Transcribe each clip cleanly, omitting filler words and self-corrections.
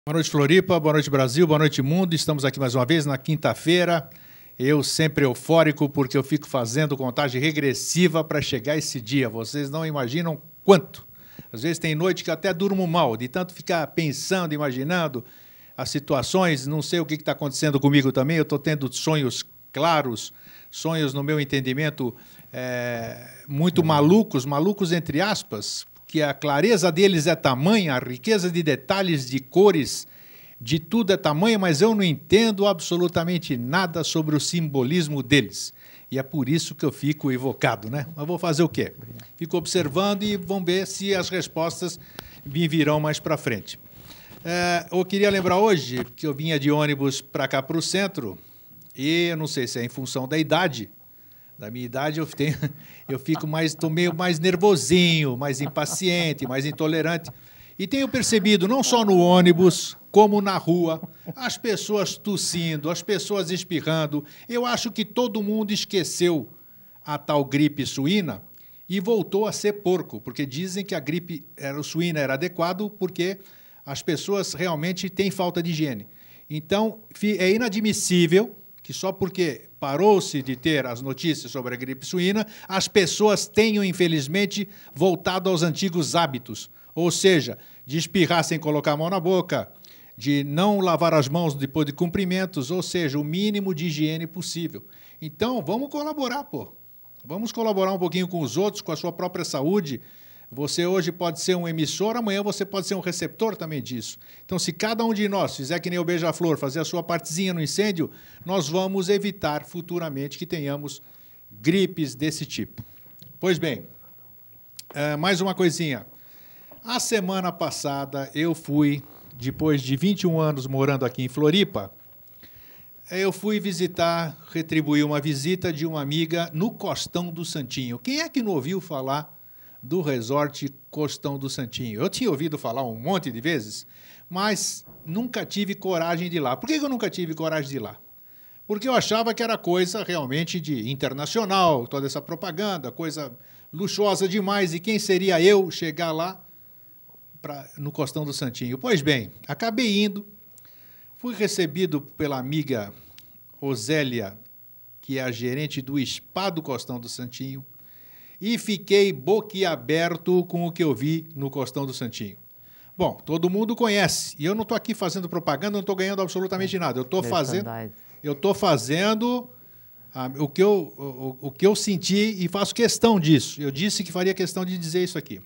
Boa noite, Floripa, boa noite, Brasil, boa noite, mundo. Estamos aqui mais uma vez na quinta-feira. Eu sempre eufórico porque eu fico fazendo contagem regressiva para chegar esse dia. Vocês não imaginam quanto. Às vezes tem noite que até durmo mal, de tanto ficar pensando, imaginando as situações. Não sei o que está acontecendo comigo também. Eu estou tendo sonhos claros, sonhos, no meu entendimento, muito malucos entre aspas, que a clareza deles é tamanha, a riqueza de detalhes, de cores, de tudo é tamanha, mas eu não entendo absolutamente nada sobre o simbolismo deles. E é por isso que eu fico evocado, né? Mas vou fazer o quê? Fico observando e vamos ver se as respostas me virão mais para frente. Eu queria lembrar hoje que eu vinha de ônibus para cá, para o centro, e eu não sei se é em função da idade. Da minha idade, estou meio mais nervosinho, mais impaciente, mais intolerante. E tenho percebido, não só no ônibus, como na rua, as pessoas tossindo, as pessoas espirrando. Eu acho que todo mundo esqueceu a tal gripe suína e voltou a ser porco, porque dizem que a gripe suína era adequado porque as pessoas realmente têm falta de higiene. Então, é inadmissível que só porque parou-se de ter as notícias sobre a gripe suína, as pessoas tenham, infelizmente, voltado aos antigos hábitos. Ou seja, de espirrar sem colocar a mão na boca, de não lavar as mãos depois de cumprimentos, ou seja, o mínimo de higiene possível. Então, vamos colaborar, pô. Vamos colaborar um pouquinho com os outros, com a sua própria saúde. Você hoje pode ser um emissor, amanhã você pode ser um receptor também disso. Então, se cada um de nós fizer que nem o Beija-Flor, fazer a sua partezinha no incêndio, nós vamos evitar futuramente que tenhamos gripes desse tipo. Pois bem, mais uma coisinha. A semana passada eu fui, depois de 21 anos morando aqui em Floripa, eu fui retribuir uma visita de uma amiga no Costão do Santinho. Quem é que não ouviu falar do resort Costão do Santinho? Eu tinha ouvido falar um monte de vezes, mas nunca tive coragem de ir lá. Por que eu nunca tive coragem de ir lá? Porque eu achava que era coisa realmente de internacional, toda essa propaganda, coisa luxuosa demais, e quem seria eu chegar lá no Costão do Santinho? Pois bem, acabei indo, fui recebido pela amiga Osélia, que é a gerente do spa do Costão do Santinho, e fiquei boquiaberto com o que eu vi no Costão do Santinho. Bom, todo mundo conhece, e eu não estou aqui fazendo propaganda, não estou ganhando absolutamente nada. Eu estou fazendo o que eu senti e faço questão disso. Eu disse que faria questão de dizer isso aqui.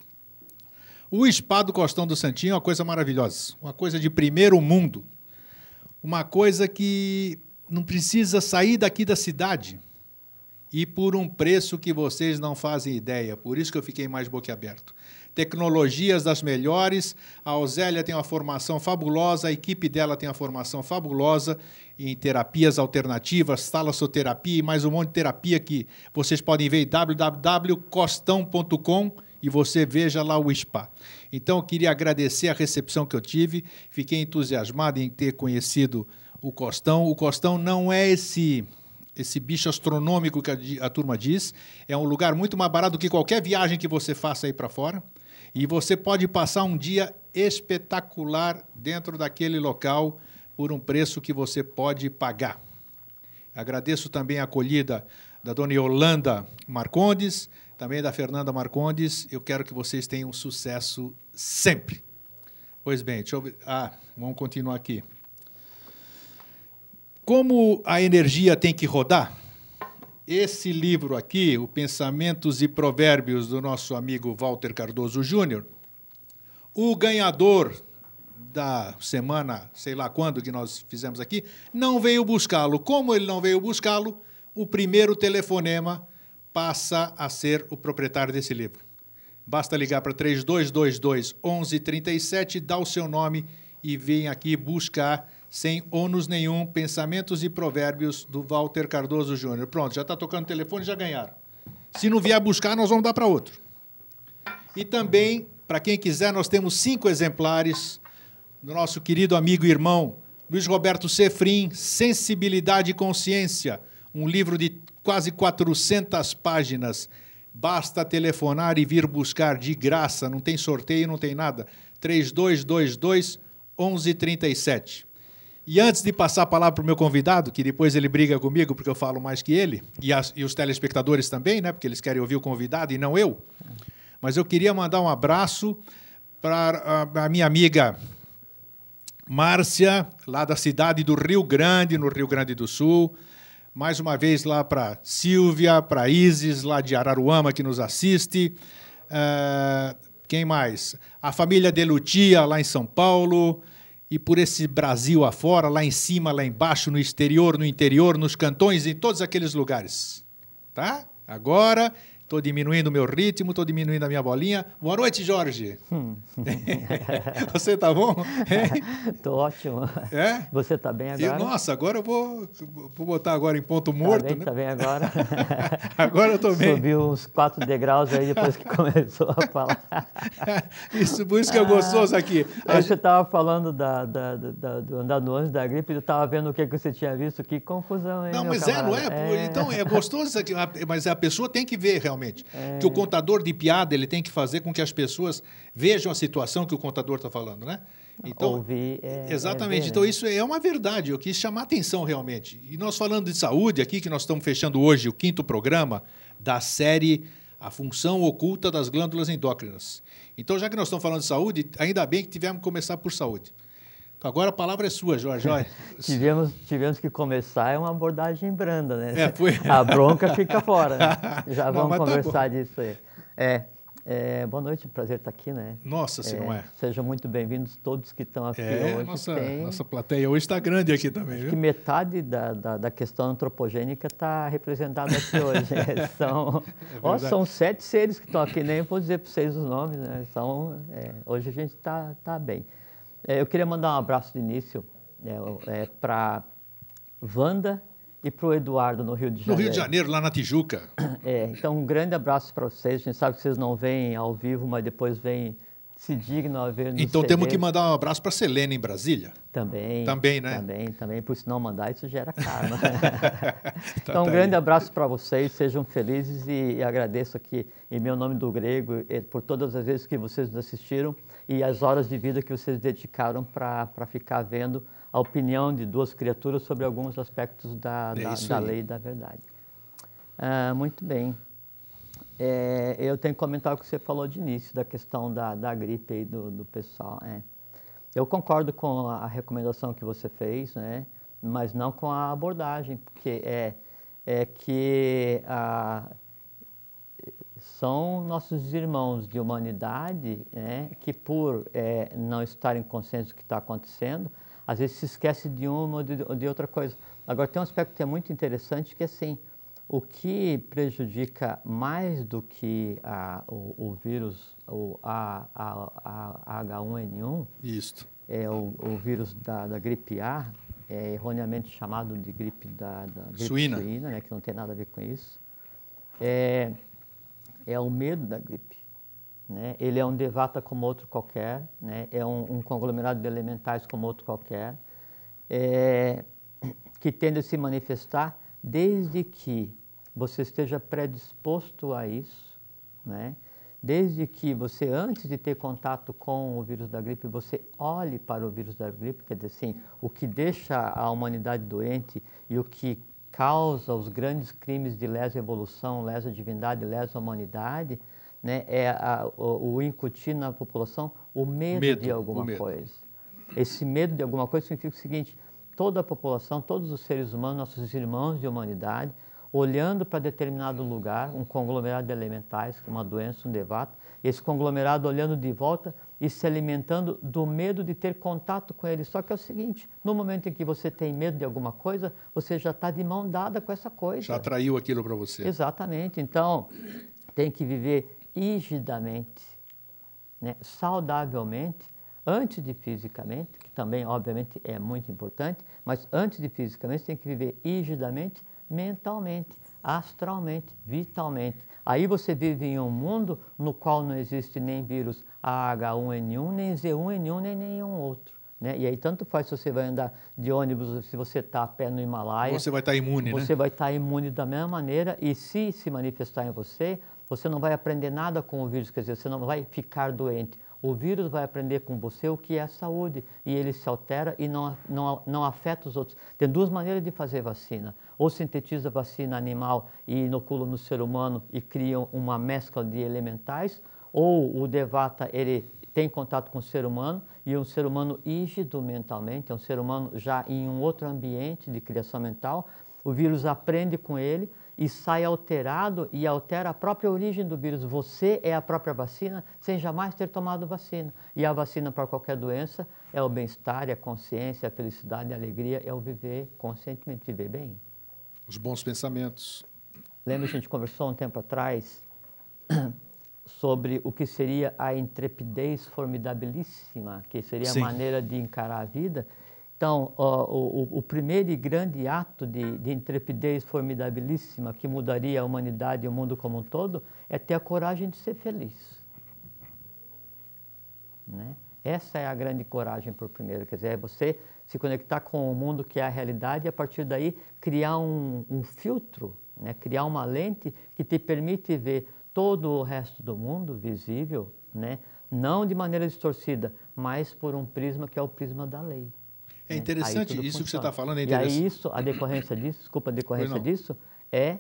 O spa do Costão do Santinho é uma coisa maravilhosa, uma coisa de primeiro mundo, uma coisa que não precisa sair daqui da cidade, e por um preço que vocês não fazem ideia. Por isso que eu fiquei mais boquiaberto. Tecnologias das melhores, a Osélia tem uma formação fabulosa, a equipe dela tem uma formação fabulosa em terapias alternativas, talassoterapia e mais um monte de terapia que vocês podem ver em www.costão.com e você veja lá o spa. Então, eu queria agradecer a recepção que eu tive, fiquei entusiasmado em ter conhecido o Costão. O Costão não é esse bicho astronômico que a turma diz, é um lugar muito mais barato do que qualquer viagem que você faça aí para fora, e você pode passar um dia espetacular dentro daquele local por um preço que você pode pagar. Agradeço também a acolhida da dona Yolanda Marcondes, também da Fernanda Marcondes. Eu quero que vocês tenham sucesso sempre. Pois bem, deixa eu ver. Vamos continuar aqui. Como a energia tem que rodar, esse livro aqui, o Pensamentos e Provérbios, do nosso amigo Walter Cardoso Júnior, o ganhador da semana, sei lá quando que nós fizemos aqui, não veio buscá-lo. Como ele não veio buscá-lo, o primeiro telefonema passa a ser o proprietário desse livro. Basta ligar para 3222-1137, dá o seu nome e vem aqui buscar sem ônus nenhum, Pensamentos e Provérbios, do Walter Cardoso Júnior. Pronto, já está tocando o telefone, já ganharam. Se não vier buscar, nós vamos dar para outro. E também, para quem quiser, nós temos 5 exemplares do nosso querido amigo e irmão Luiz Roberto Sefrim, Sensibilidade e Consciência, um livro de quase 400 páginas. Basta telefonar e vir buscar de graça, não tem sorteio, não tem nada. 3222 11h37. E antes de passar a palavra para o meu convidado, que depois ele briga comigo porque eu falo mais que ele, e os telespectadores também, né? Porque eles querem ouvir o convidado e não eu. Mas eu queria mandar um abraço para a minha amiga Márcia, lá da cidade do Rio Grande, no Rio Grande do Sul. Mais uma vez lá para Silvia, para Isis, lá de Araruama, que nos assiste. Quem mais? A família de Lutia, lá em São Paulo. E por esse Brasil afora, lá em cima, lá embaixo, no exterior, no interior, nos cantões, em todos aqueles lugares. Tá? Agora, estou diminuindo o meu ritmo, estou diminuindo a minha bolinha. Boa noite, Jorge. Você está bom? Estou ótimo. É? Você está bem agora? Nossa, agora eu vou botar agora em ponto morto. Está bem, né? Tá bem agora? Agora eu estou bem. Subiu uns 4 degraus aí depois que começou a falar. Isso, por isso que é gostoso aqui. Aí você estava falando do andar no ônibus da gripe, eu estava vendo o que você tinha visto, que confusão, hein, não, meu mas camarada? não é? Então, é gostoso isso aqui, mas a pessoa tem que ver realmente. Que o contador de piada, ele tem que fazer com que as pessoas vejam a situação que o contador está falando, né? Então, ouvir exatamente. ver, Então, né? isso é uma verdade. Eu quis chamar a atenção realmente. E nós falando de saúde aqui, que nós estamos fechando hoje o 5º programa da série A Função Oculta das Glândulas Endócrinas. Então, já que nós estamos falando de saúde, ainda bem que tivemos que começar por saúde. Então, agora a palavra é sua, Jorge. tivemos que começar, é uma abordagem branda, né? Foi. A bronca fica fora, né? Já Não, vamos mas tá conversar disso aí. Boa noite, prazer estar aqui, né? Nossa, se não é. Sejam muito bem-vindos todos que estão aqui hoje. Nossa plateia hoje está grande aqui também, viu? Que metade da questão antropogênica está representada aqui hoje. São 7 seres que estão aqui, nem vou dizer para vocês os nomes, né? Hoje a gente está bem. Eu queria mandar um abraço de início para Wanda e para o Eduardo, no Rio de Janeiro. No Rio de Janeiro, lá na Tijuca. Então, um grande abraço para vocês. A gente sabe que vocês não vêm ao vivo, mas depois vêm, se dignam a ver nos Então, CDs. temos que mandar um abraço para a Selena, em Brasília. Também, né? Também, por se não mandar, isso gera karma. Então, um grande abraço para vocês, sejam felizes e agradeço aqui, em meu nome do Grego, por todas as vezes que vocês nos assistiram e as horas de vida que vocês dedicaram para ficar vendo a opinião de 2 criaturas sobre alguns aspectos da lei e da verdade. Muito bem. Eu tenho que comentar o que você falou de início, da questão da gripe aí do pessoal. Eu concordo com a recomendação que você fez, né? Mas não com a abordagem, porque são nossos irmãos de humanidade, né, que por não estarem conscientes do que está acontecendo, às vezes se esquece de uma ou de outra coisa. Agora, tem um aspecto que é muito interessante, que é assim, o que prejudica mais do que o vírus, o H1N1, Isto. o vírus da gripe A, erroneamente chamado de gripe gripe suína, né, que não tem nada a ver com isso, é o medo da gripe. Né? Ele é um devata como outro qualquer, né? É um conglomerado de elementais como outro qualquer, que tende a se manifestar desde que você esteja predisposto a isso, né? Desde que você, antes de ter contato com o vírus da gripe, você olhe para o vírus da gripe, quer dizer assim, o que deixa a humanidade doente e o que causa os grandes crimes de lesa evolução, lesa divindade, lesa humanidade, né, o incutir na população o medo de alguma coisa. Esse medo de alguma coisa significa o seguinte: toda a população, todos os seres humanos, nossos irmãos de humanidade, olhando para determinado lugar, um conglomerado de elementais, uma doença, um devata, esse conglomerado olhando de volta e se alimentando do medo de ter contato com ele. Só que é o seguinte, no momento em que você tem medo de alguma coisa, você já está de mão dada com essa coisa. Já atraiu aquilo para você. Exatamente. Então, tem que viver higidamente, né, saudavelmente, antes de fisicamente, que também, obviamente, é muito importante, mas antes de fisicamente, tem que viver higidamente, mentalmente, astralmente, vitalmente. Aí você vive em um mundo no qual não existe nem vírus H1N1, nem Z1N1, nem nenhum outro. Né? E aí tanto faz se você vai andar de ônibus, se você está a pé no Himalaia. Você vai estar imune, né? Você vai estar imune da mesma maneira e se manifestar em você, você não vai aprender nada com o vírus, quer dizer, você não vai ficar doente. O vírus vai aprender com você o que é saúde e ele se altera e não afeta os outros. Tem duas maneiras de fazer vacina. Ou sintetiza vacina animal e inocula no ser humano e cria uma mescla de elementais, ou o Devata, ele tem contato com o ser humano e um ser humano rígido mentalmente, é um ser humano já em um outro ambiente de criação mental. O vírus aprende com ele e sai alterado e altera a própria origem do vírus. Você é a própria vacina sem jamais ter tomado vacina. E a vacina para qualquer doença é o bem-estar, é a consciência, é a felicidade, a alegria, é o viver conscientemente, viver bem. Os bons pensamentos. Lembra que a gente conversou um tempo atrás sobre o que seria a intrepidez formidabilíssima, que seria Sim. a maneira de encarar a vida. Então, o primeiro e grande ato de intrepidez formidabilíssima que mudaria a humanidade e o mundo como um todo é ter a coragem de ser feliz. Né? Essa é a grande coragem por primeiro, quer dizer, é você se conectar com o mundo que é a realidade e a partir daí criar um filtro, né? Criar uma lente que te permite ver todo o resto do mundo visível, né? Não de maneira distorcida, mas por um prisma que é o prisma da lei. É interessante isso funciona. Que você está falando, é E interessante. aí isso, a decorrência disso é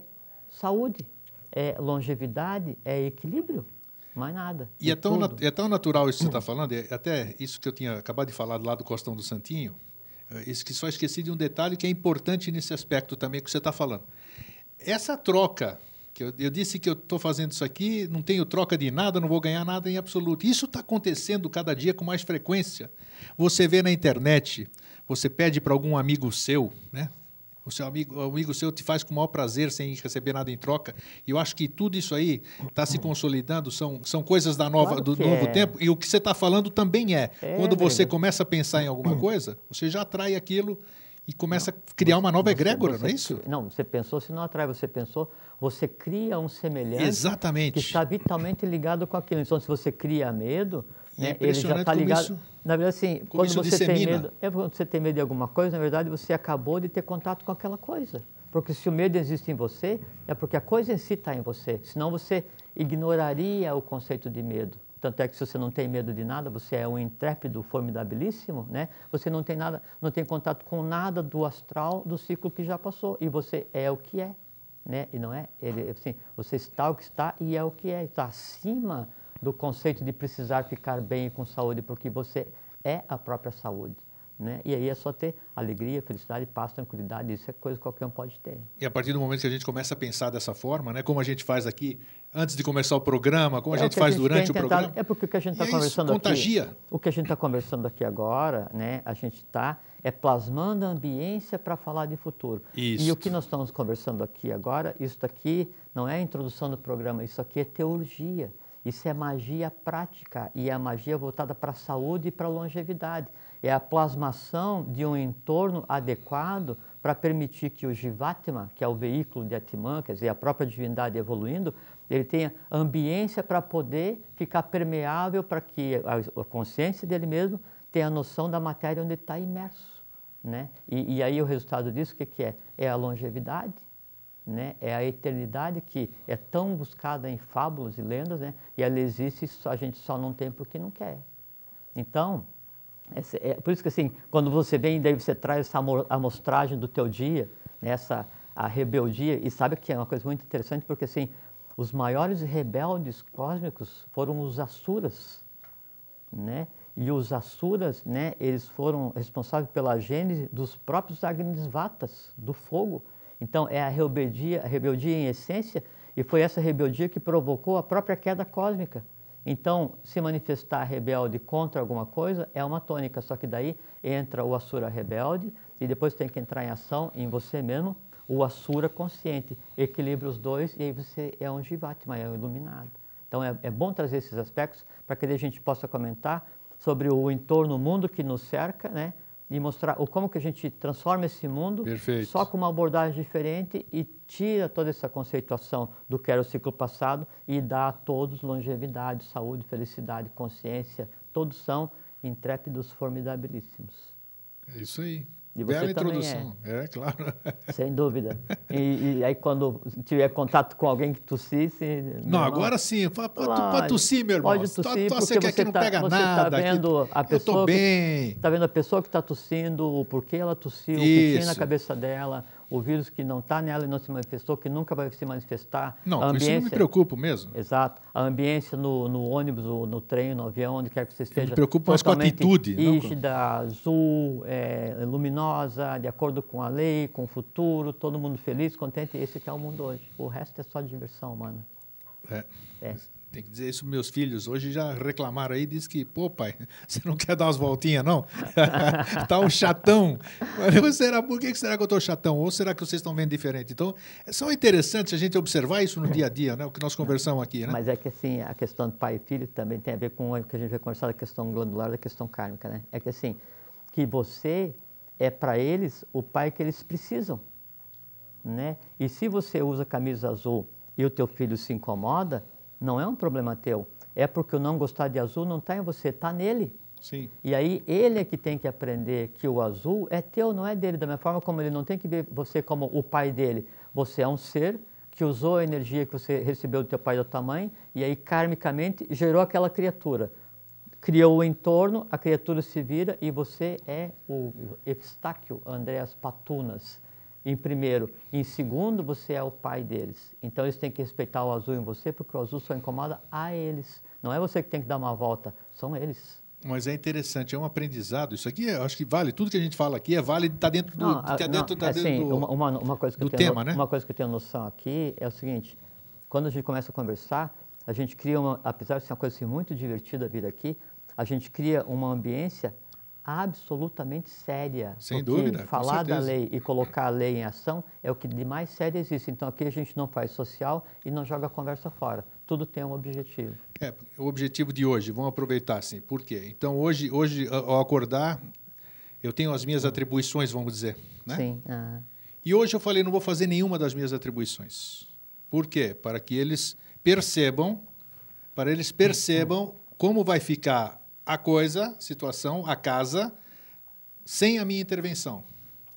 saúde, é longevidade, é equilíbrio, mais nada. E é tão natural isso que você está falando, até isso que eu tinha acabado de falar lá do Costão do Santinho, isso que só esqueci de um detalhe que é importante nesse aspecto também que você está falando. Essa troca, que eu disse que eu estou fazendo isso aqui, não tenho troca de nada, não vou ganhar nada em absoluto. Isso está acontecendo cada dia com mais frequência. Você vê na internet, você pede para algum amigo seu, né? O amigo seu te faz com o maior prazer sem receber nada em troca. E eu acho que tudo isso aí está se consolidando, são coisas do novo tempo. E o que você está falando também é. Quando você começa a pensar em alguma coisa, você já atrai aquilo e começa a criar uma nova egrégora, não é isso? Não, você pensou, se não atrai, você cria um semelhante. Exatamente. Que está vitalmente ligado com aquilo. Então, se você cria medo, né, ele já está ligado. Na verdade, assim, quando você tem medo, quando você tem medo de alguma coisa, na verdade, você acabou de ter contato com aquela coisa. Porque se o medo existe em você, é porque a coisa em si está em você. Senão você ignoraria o conceito de medo. Tanto é que se você não tem medo de nada, você é um intrépido formidabilíssimo, né? Você não tem nada, não tem contato com nada do astral, do ciclo que já passou. E você é o que é, né? E não é? Assim, você está o que está e é o que é. Está acima do conceito de precisar ficar bem com saúde, porque você é a própria saúde. Né? E aí é só ter alegria, felicidade, paz, tranquilidade, isso é coisa que qualquer um pode ter. E a partir do momento que a gente começa a pensar dessa forma, né, como a gente faz aqui antes de começar o programa, como a gente faz durante o programa. É porque o que a gente está conversando contagia. O que a gente está conversando aqui agora, né, a gente está plasmando a ambiência para falar de futuro. Isso. E o que nós estamos conversando aqui agora, isso aqui não é a introdução do programa, isso aqui é teurgia. Isso é magia prática e é a magia voltada para a saúde e para a longevidade. É a plasmação de um entorno adequado para permitir que o Jivatma, que é o veículo de Atman, quer dizer, a própria divindade evoluindo, ele tenha ambiência para poder ficar permeável para que a consciência dele mesmo tenha a noção da matéria onde ele está imerso. Né? E aí o resultado disso, o que é? É a longevidade. Né? É a eternidade que é tão buscada em fábulas e lendas, né? E ela existe, a gente só não tem porque não quer. Então, é por isso que assim, quando você vem, daí você traz essa amostragem do teu dia, né? A rebeldia, e sabe que é uma coisa muito interessante, porque assim, os maiores rebeldes cósmicos foram os Asuras, né? E os Asuras, né, eles foram responsáveis pela gênese dos próprios Agnisvatas, do fogo. Então, é a rebeldia em essência, e foi essa rebeldia que provocou a própria queda cósmica. Então, se manifestar rebelde contra alguma coisa é uma tônica, só que daí entra o Asura rebelde e depois tem que entrar em ação em você mesmo, o Asura consciente. Equilibra os dois e aí você é um Jivatma, é um iluminado. Então, é bom trazer esses aspectos para que a gente possa comentar sobre o entorno, o mundo que nos cerca, né? E mostrar como que a gente transforma esse mundo. Perfeito. Só com uma abordagem diferente e tira toda essa conceituação do que era o ciclo passado e dá a todos longevidade, saúde, felicidade, consciência. Todos são intrépidos formidabilíssimos. É isso aí. E você Bela também introdução, claro. Sem dúvida. E aí, quando tiver contato com alguém que tossisse... Não, agora sim. Pode tossir, meu irmão. Pode tossir, Tosse porque que aqui não pega você nada. está vendo aqui, a pessoa... Eu estou bem. Está vendo a pessoa que está tossindo, o porquê ela tossiu, o que Isso. tinha na cabeça dela, o vírus que não está nela e não se manifestou, que nunca vai se manifestar. Não, com isso eu não me preocupo mesmo. Exato. A ambiência no ônibus, no trem, no avião, onde quer que você esteja. Eu me preocupo mais com a atitude. Rígida, azul, luminosa, de acordo com a lei, com o futuro, todo mundo feliz, contente. Esse que é o mundo hoje. O resto é só diversão humana. Tem que dizer isso para meus filhos. Hoje já reclamaram aí, diz que, pô, pai, você não quer dar umas voltinhas, não? Tá um chatão. Por que será que eu estou chatão? Ou será que vocês estão vendo diferente? Então, são interessantes a gente observar isso no dia a dia, né? O que nós conversamos aqui, né? Mas é que, assim, a questão de pai e filho também tem a ver com o que a gente vai conversar da questão glandular, da questão kármica, né? É que, assim, que você é para eles o pai que eles precisam, né? E se você usa camisa azul e o teu filho se incomoda, não é um problema teu. É porque o não gostar de azul não está em você, está nele. Sim. E aí ele é que tem que aprender que o azul é teu, não é dele. Da mesma forma como ele não tem que ver você como o pai dele. Você é um ser que usou a energia que você recebeu do teu pai e da tua mãe e aí karmicamente gerou aquela criatura. Criou o entorno, a criatura se vira e você é o Eustáquio Andreas Patunas. Em primeiro. Em segundo, você é o pai deles. Então, eles têm que respeitar o azul em você, porque o azul só incomoda a eles. Não é você que tem que dar uma volta, são eles. Mas é interessante, é um aprendizado. Isso aqui, eu acho que vale. Tudo que a gente fala aqui é válido, está dentro do, uma coisa que do eu tenho, tema, né? Uma coisa que eu tenho noção aqui é o seguinte, quando a gente começa a conversar, a gente cria, apesar de ser uma coisa assim, muito divertida vir aqui, a gente cria uma ambiência absolutamente séria. Sem dúvida, falar da lei e colocar a lei em ação é o que de mais sério existe. Então aqui a gente não faz social e não joga a conversa fora. Tudo tem um objetivo. O objetivo de hoje, vamos aproveitar assim. Por quê? Então hoje ao acordar, eu tenho as minhas atribuições, vamos dizer, né? Sim. E hoje eu falei, não vou fazer nenhuma das minhas atribuições. Por quê? Para eles percebam como vai ficar a situação, a casa, sem a minha intervenção.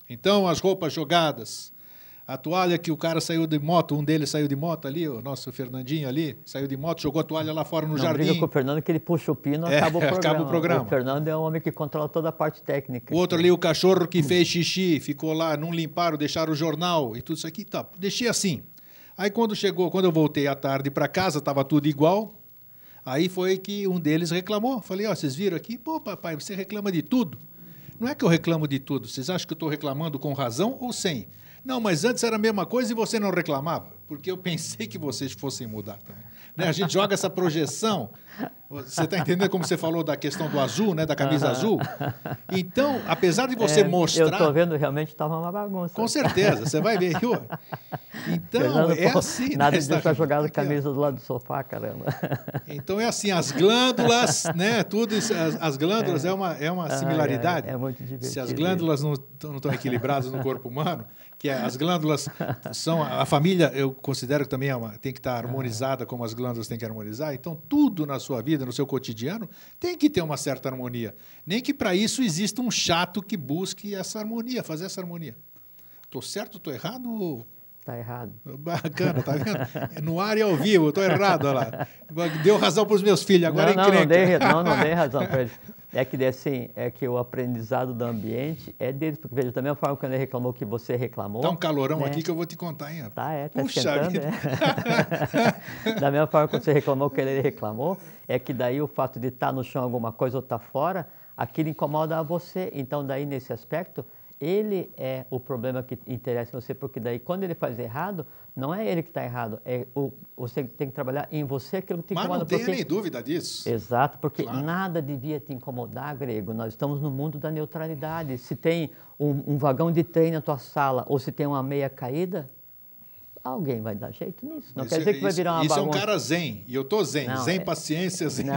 Então, as roupas jogadas, a toalha que o cara saiu de moto, um deles saiu de moto ali, o nosso Fernandinho ali, saiu de moto, jogou a toalha lá fora no jardim. Não briga com o Fernando que ele puxa o pino, acaba o programa. O Fernando é o homem que controla toda a parte técnica. O outro ali, o cachorro que fez xixi, ficou lá, não limparam, deixaram o jornal e tudo isso aqui. Tá, deixei assim. Aí, quando eu voltei à tarde para casa, estava tudo igual. Aí foi que um deles reclamou. Falei, vocês viram aqui? Pô, papai, você reclama de tudo. Não é que eu reclamo de tudo. Vocês acham que eu estou reclamando com razão ou sem? Não, mas antes era a mesma coisa e você não reclamava. Porque eu pensei que vocês fossem mudar também. Né? A gente joga essa projeção. Você está entendendo como você falou da questão do azul, né? Da camisa azul? Então, apesar de você mostrar... Eu estou vendo, realmente estava uma bagunça. Com certeza, você vai ver. Então, Fernando, assim... Nada de deixar jogado a camisa do lado do sofá, caramba. Então, é assim, as glândulas, né? Tudo isso, as glândulas é uma similaridade. É muito divertido. Se as glândulas não estão equilibradas no corpo humano, que as glândulas são... A família, eu considero que também tem que estar harmonizada como as glândulas têm que harmonizar. Então, tudo na sua vida, no seu cotidiano, tem que ter uma certa harmonia. Nem que para isso exista um chato que busque essa harmonia, fazer essa harmonia. Estou certo, estou errado? Está errado. Bacana, tá vendo? No ar e ao vivo, estou errado, olha lá. Deu razão para os meus filhos, agora não dei razão para eles. É que, assim, que o aprendizado do ambiente é deles, porque veja, da mesma forma que ele reclamou que você reclamou... Tá um calorão, né? Aqui que eu vou te contar, hein? Tá esquentando, Da mesma forma que você reclamou que ele reclamou, é que daí o fato de estar no chão alguma coisa ou estar fora, aquilo incomoda a você. Então, daí, nesse aspecto, ele é o problema que interessa em você, porque daí, quando ele faz errado, não é ele que está errado, você tem que trabalhar em você aquilo que te incomoda. Mas não tenha nem dúvida disso. Exato, porque nada devia te incomodar, Grego. Nós estamos no mundo da neutralidade. Se tem um vagão de trem na tua sala ou se tem uma meia caída, alguém vai dar jeito nisso. Não quer dizer que vai virar uma bagunça. Isso é um cara zen, e eu estou zen. Zen, paciência, zen. Não,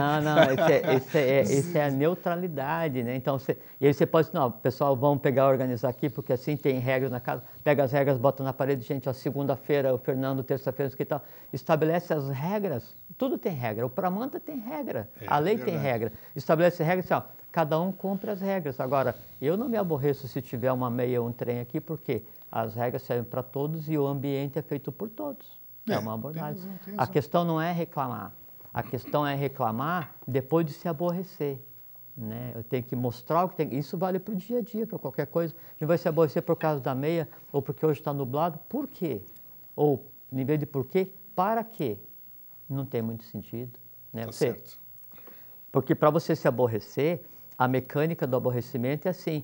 isso é a neutralidade, né? Então, e aí você pode dizer, não, pessoal, vamos organizar aqui, porque assim tem regras na casa. Pega as regras, bota na parede, gente, segunda-feira, o Fernando, terça-feira, que tal. Estabelece as regras. Tudo tem regra. O Pramanta tem regra. A lei tem regra. Estabelece regras, assim, cada um cumpre as regras. Agora, eu não me aborreço se tiver uma meia ou um trem aqui, porque as regras servem para todos e o ambiente é feito por todos. É uma abordagem. Tem razão. A questão não é reclamar. A questão é reclamar depois de se aborrecer. Né? Eu tenho que mostrar o que tem. Isso vale para o dia a dia, para qualquer coisa. A gente vai se aborrecer por causa da meia, ou porque hoje está nublado. Por quê? Ou, em vez de por quê, para quê? Não tem muito sentido. Né? Tá certo. Porque para você se aborrecer, a mecânica do aborrecimento é assim.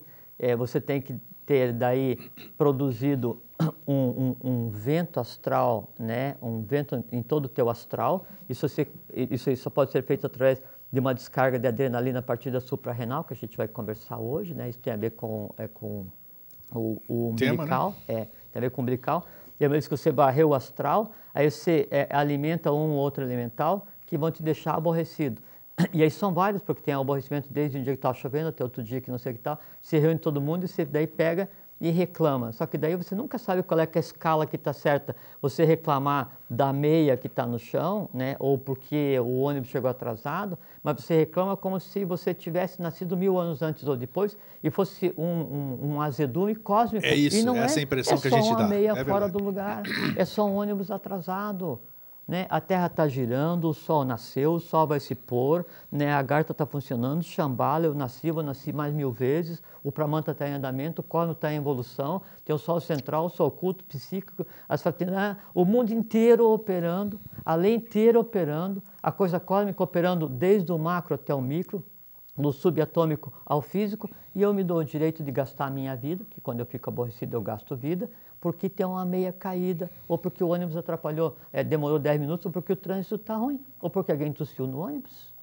Você tem que ter daí produzido um vento astral, né? Um vento em todo o teu astral. Isso só pode ser feito através de uma descarga de adrenalina a partir da suprarrenal, que a gente vai conversar hoje, né? Isso tem a ver com o umbilical, tema, né? Tem a ver com o umbilical. E uma vez que você varreu o astral, aí você alimenta um ou outro elemental que vão te deixar aborrecido. E aí são vários, porque tem aborrecimento desde um dia que estava chovendo até outro dia que não sei o que tal. Se reúne todo mundo e você daí pega e reclama. Só que daí você nunca sabe qual é que é a escala que está certa. Você reclamar da meia que está no chão, né? Ou porque o ônibus chegou atrasado, mas você reclama como se você tivesse nascido 1000 anos antes ou depois e fosse um azedume cósmico. É isso, e não essa é a impressão que a gente dá. É só uma meia É fora verdade. do lugar, é só um ônibus atrasado. Né? A Terra está girando, o Sol nasceu, o Sol vai se pôr, né? A Garta está funcionando, Shambhala, eu nasci mais 1000 vezes, o Pramanta está em andamento, o Cosmo está em evolução, tem o Sol central, o Sol oculto, psíquico, o mundo inteiro operando, a lei inteira operando, a coisa cósmica operando desde o macro até o micro, do subatômico ao físico, e eu me dou o direito de gastar a minha vida, que quando eu fico aborrecido eu gasto vida, porque tem uma meia caída, ou porque o ônibus atrapalhou, demorou 10 minutos, ou porque o trânsito está ruim, ou porque alguém tossiu no ônibus.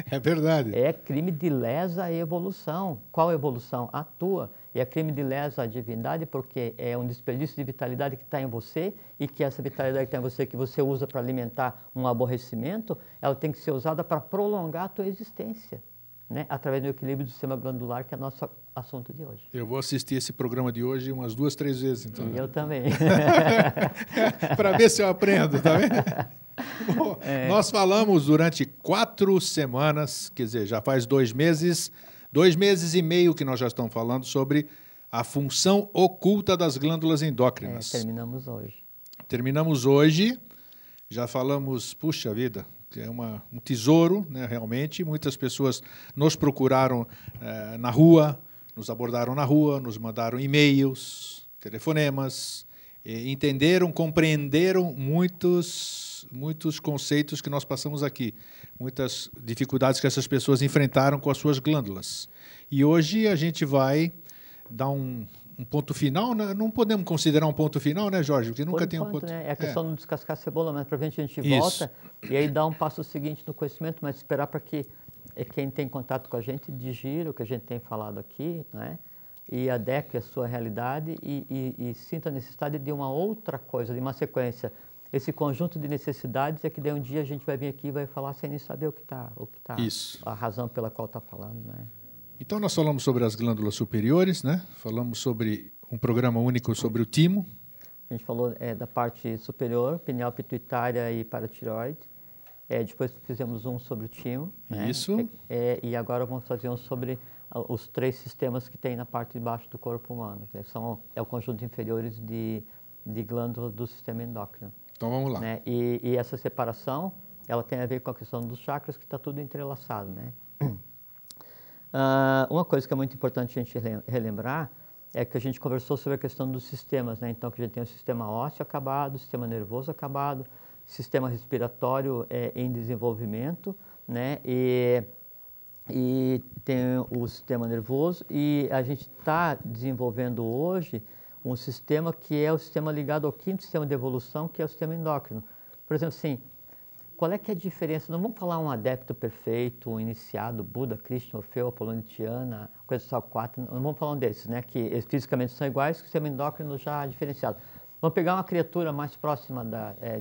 É verdade. É crime de lesa evolução. Qual evolução? A tua. E é crime de lesa divindade porque é um desperdício de vitalidade que está em você e que essa vitalidade que está em você, que você usa para alimentar um aborrecimento, ela tem que ser usada para prolongar a tua existência, né? Através do equilíbrio do sistema glandular, que é o nosso assunto de hoje. Eu vou assistir esse programa de hoje umas 2, 3 vezes, então. E eu também. Para ver se eu aprendo, tá vendo? Bom, nós falamos durante 4 semanas, quer dizer, já faz 2 meses e meio que nós já estamos falando sobre a função oculta das glândulas endócrinas. Terminamos hoje. Terminamos hoje, já falamos, puxa vida, que é um tesouro, né, realmente. Muitas pessoas nos procuraram na rua, nos abordaram na rua, nos mandaram e-mails, telefonemas, entenderam, compreenderam muitos conceitos que nós passamos aqui, muitas dificuldades que essas pessoas enfrentaram com as suas glândulas. E hoje a gente vai dar um ponto final, né? Não podemos considerar um ponto final, né, Jorge? Porque nunca tem um ponto... Né? É a questão de descascar a cebola, mas para frente a gente volta e aí dá um passo seguinte no conhecimento, mas esperar para que quem tem contato com a gente digira o que a gente tem falado aqui, né? E adeque a sua realidade e sinta a necessidade de uma outra coisa, de uma sequência. Esse conjunto de necessidades é que daí um dia a gente vai vir aqui e vai falar sem nem saber o que está, a razão pela qual está falando, né? Então nós falamos sobre as glândulas superiores, né? Falamos sobre um programa único sobre o timo. A gente falou da parte superior, pineal, pituitária e paratireoide. Depois fizemos um sobre o timo. Isso. Né? E agora vamos fazer um sobre os 3 sistemas que tem na parte de baixo do corpo humano. Que é o conjunto inferiores de glândulas do sistema endócrino. Então vamos lá. Né? E essa separação, ela tem a ver com a questão dos chakras, que está tudo entrelaçado, né? Uma coisa que é muito importante a gente relembrar é que a gente conversou sobre a questão dos sistemas, né? Então, que a gente tem o sistema ósseo acabado, o sistema nervoso acabado, sistema respiratório em desenvolvimento, né? E tem o sistema nervoso e a gente está desenvolvendo hoje um sistema que é o sistema ligado ao 5º sistema de evolução, que é o sistema endócrino. Por exemplo, assim, qual é que é a diferença? Não vamos falar um adepto perfeito, um iniciado, Buda, Krishna, Orfeu, Apolônio, Tiana, coisa só 4, não vamos falar um desses, né? Que eles fisicamente são iguais, que o sistema endócrino já é diferenciado. Vamos pegar uma criatura mais próxima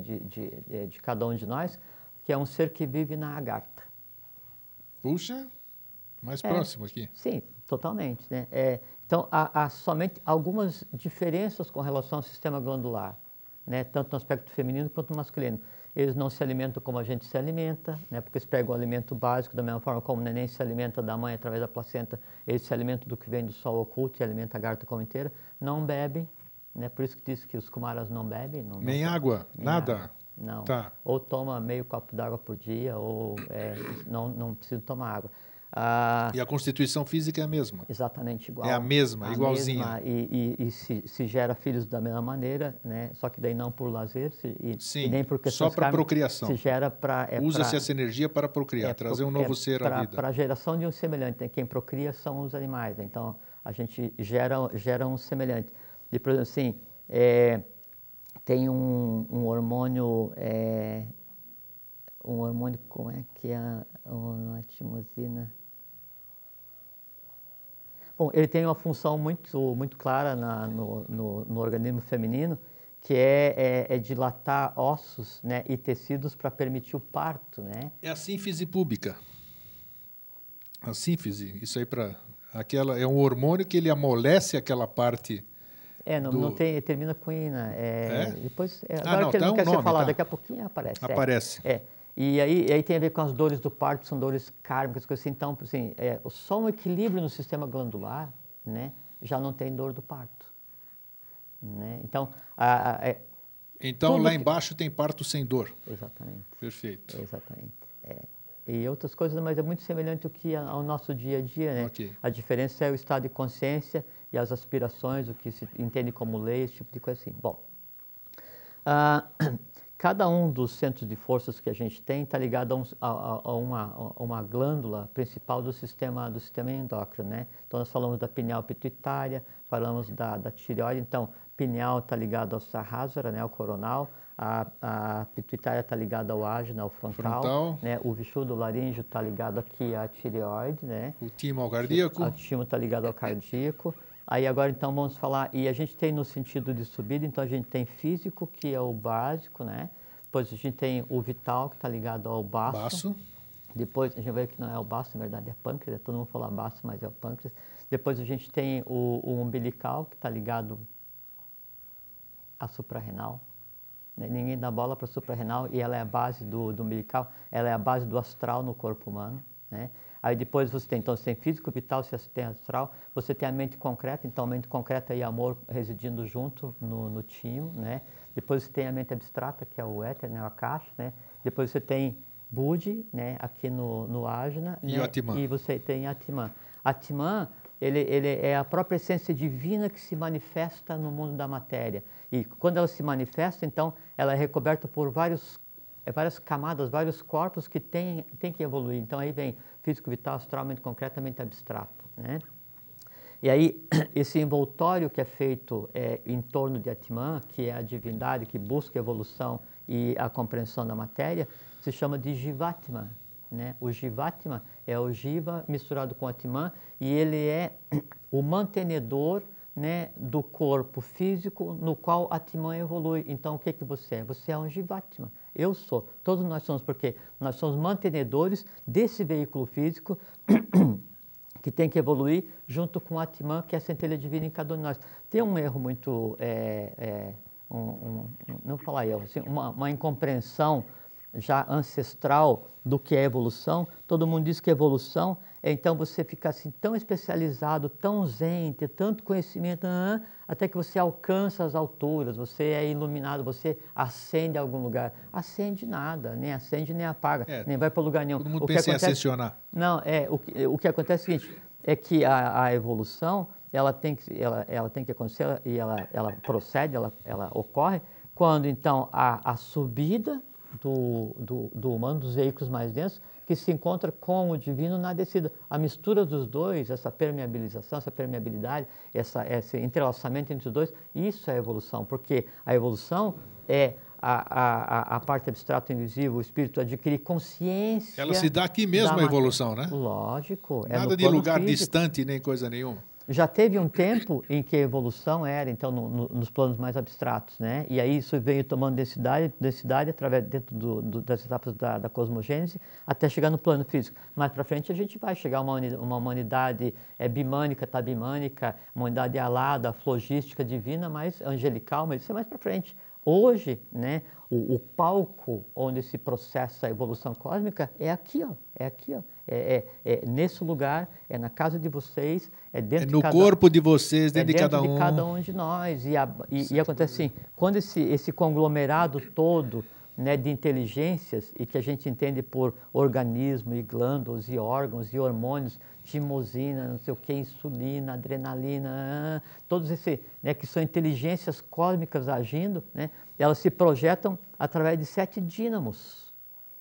de cada um de nós, que é um ser que vive na Agartha. Puxa, mais próximo aqui. Sim, totalmente, né? Então, há somente algumas diferenças com relação ao sistema glandular, né? Tanto no aspecto feminino quanto no masculino. eles não se alimentam como a gente se alimenta, né? Porque eles pegam o alimento básico, da mesma forma como o neném se alimenta da mãe através da placenta, eles se alimentam do que vem do sol oculto e alimenta a garta como inteira, não bebem, né? Por isso que diz que os Kumaras não bebem. Nem água, nada? Água. Não. Tá. Ou toma meio copo d'água por dia, ou não precisa tomar água. E a constituição física é a mesma? Exatamente igual. É a mesma, igualzinha. E se gera filhos da mesma maneira, né? Só que daí não por lazer Sim, e nem por questões só para procriação. Se gera para... Usa-se essa energia para procriar, trazer um novo ser à vida. Para a geração de um semelhante, né? Quem procria são os animais, né? Então a gente gera um semelhante. E, por exemplo, assim, tem um hormônio, como é que é a timosina? Bom, ele tem uma função muito clara no organismo feminino, que é dilatar ossos, né, e tecidos para permitir o parto, né? É a sínfise púbica. A sínfise, isso aí é um hormônio que ele amolece aquela parte. Não tem, termina com ina. Depois, agora que ele não quer ser falado, daqui a pouquinho aparece. Aparece. E aí tem a ver com as dores do parto, são dores kármicas, coisas assim. Então, assim, só um equilíbrio no sistema glandular, né, já não tem dor do parto. Né? Então, então lá embaixo tem parto sem dor. Exatamente. Perfeito. Exatamente. E outras coisas, mas é muito semelhante ao nosso dia a dia, né? Okay. A diferença é o estado de consciência e as aspirações, o que se entende como lei, esse tipo de coisa assim. Bom, cada um dos centros de forças que a gente tem está ligado a uma glândula principal do sistema endócrino, né? Então, nós falamos da pineal pituitária, falamos da tireoide. Então, pineal está ligado ao Sahasrara, né, ao coronal. A pituitária está ligada ao ágina, ao frontal. Né? O vixudo laríngeo está ligado aqui à tireoide, né? O timo ao cardíaco. O timo está ligado ao cardíaco. Aí agora então vamos falar, e a gente tem no sentido de subida, então a gente tem físico, que é o básico, né? Depois a gente tem o vital, que está ligado ao baço. Depois a gente vai ver que não é o baço, na verdade é pâncreas, todo mundo fala baço, mas é o pâncreas. Depois a gente tem o umbilical, que está ligado à suprarrenal. Ninguém dá bola para a suprarrenal e ela é a base do umbilical, ela é a base do astral no corpo humano, né? Aí depois você tem físico, vital, você tem astral, você tem a mente concreta, então a mente concreta e amor residindo junto no timo, né? Depois você tem a mente abstrata, que é o éter, né, a caixa, né? Depois você tem Budi, né, aqui no ágina, e né? o Atman. E você tem Atman. Atman, ele é a própria essência divina que se manifesta no mundo da matéria. E quando ela se manifesta, então, ela é recoberta por várias camadas, vários corpos que tem que evoluir. Então, aí vem físico, vital, astral, mente concreta, mente abstrata, né? E aí, esse envoltório que é feito em torno de Atman, que é a divindade que busca a evolução e a compreensão da matéria, se chama de Jivatma, né? O Jivatma é o Jiva misturado com Atman e ele é o mantenedor, né, do corpo físico no qual Atman evolui. Então, o que você é? Você é um Jivatma. Eu sou. Todos nós somos, porque nós somos mantenedores desse veículo físico que tem que evoluir junto com o Atman, que é a centelha divina em cada um de nós. Tem um erro muito, não vou falar erro, assim, uma incompreensão já ancestral do que é evolução. Todo mundo diz que evolução é então você ficar assim tão especializado, tão zen, ter tanto conhecimento, até que você alcança as alturas, você é iluminado, você ascende a algum lugar. Ascende nada, nem acende nem apaga, nem vai para lugar nenhum. Todo mundo pensa em ascensionar. Não, o que acontece é o seguinte, é que a evolução, ela tem que acontecer, e ela procede, ela ocorre, quando então a subida do humano, dos veículos mais densos, que se encontra com o divino na descida. A mistura dos dois, essa permeabilização, essa permeabilidade, esse entrelaçamento entre os dois, isso é evolução, porque a evolução é a parte abstrata, invisível, o espírito adquirir consciência. Ela se dá aqui mesmo, a evolução, né? Lógico. Nada de lugar distante, nem coisa nenhuma. Já teve um tempo em que a evolução era, então, nos planos mais abstratos, né? E aí isso veio tomando densidade através dentro das etapas da cosmogênese, até chegar no plano físico. Mais para frente a gente vai chegar a uma humanidade bimânica, tabimânica, uma humanidade alada, flogística, divina, mais angelical, mas isso é mais para frente. Hoje, né, o palco onde se processa a evolução cósmica é aqui, ó, é aqui, ó. É nesse lugar, é na casa de vocês, é dentro de no corpo de vocês, dentro de cada um. de cada um de nós. E acontece assim, quando esse conglomerado todo, né, de inteligências, e que a gente entende por organismo e glândulas e órgãos e hormônios, timosina, não sei o que, insulina, adrenalina, todos esses, né, que são inteligências cósmicas agindo, né, elas se projetam através de 7 dínamos,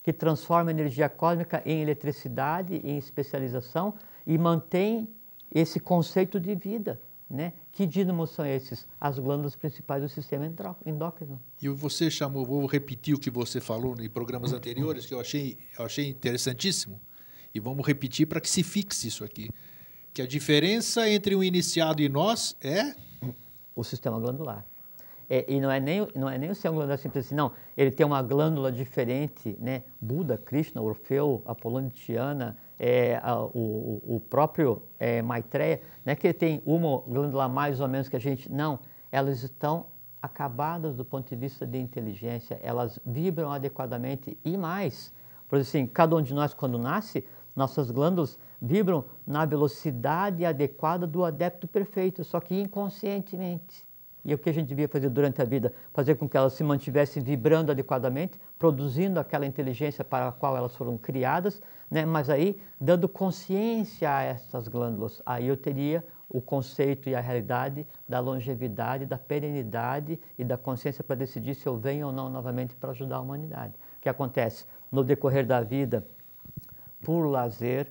que transformam a energia cósmica em eletricidade, em especialização, e mantém esse conceito de vida. Né? Que dínamos são esses? As glândulas principais do sistema endócrino. E você chamou, vou repetir o que você falou em programas anteriores, que eu achei interessantíssimo, e vamos repetir para que se fixe isso aqui, que a diferença entre o iniciado e nós é... O sistema glandular. E não é nem o sistema glandular simples assim, não. Ele tem uma glândula diferente, né? Buda, Krishna, Orfeu, Apolônio de Tiana, o próprio Maitreya, não é que ele tem uma glândula mais ou menos que a gente... Não, elas estão acabadas do ponto de vista de inteligência, elas vibram adequadamente e mais. Por exemplo, assim, cada um de nós, quando nasce, nossas glândulas vibram na velocidade adequada do adepto perfeito, só que inconscientemente. E o que a gente devia fazer durante a vida? Fazer com que elas se mantivessem vibrando adequadamente, produzindo aquela inteligência para a qual elas foram criadas, né? Mas aí dando consciência a essas glândulas. Aí eu teria o conceito e a realidade da longevidade, da perenidade e da consciência para decidir se eu venho ou não novamente para ajudar a humanidade. O que acontece? No decorrer da vida, por lazer,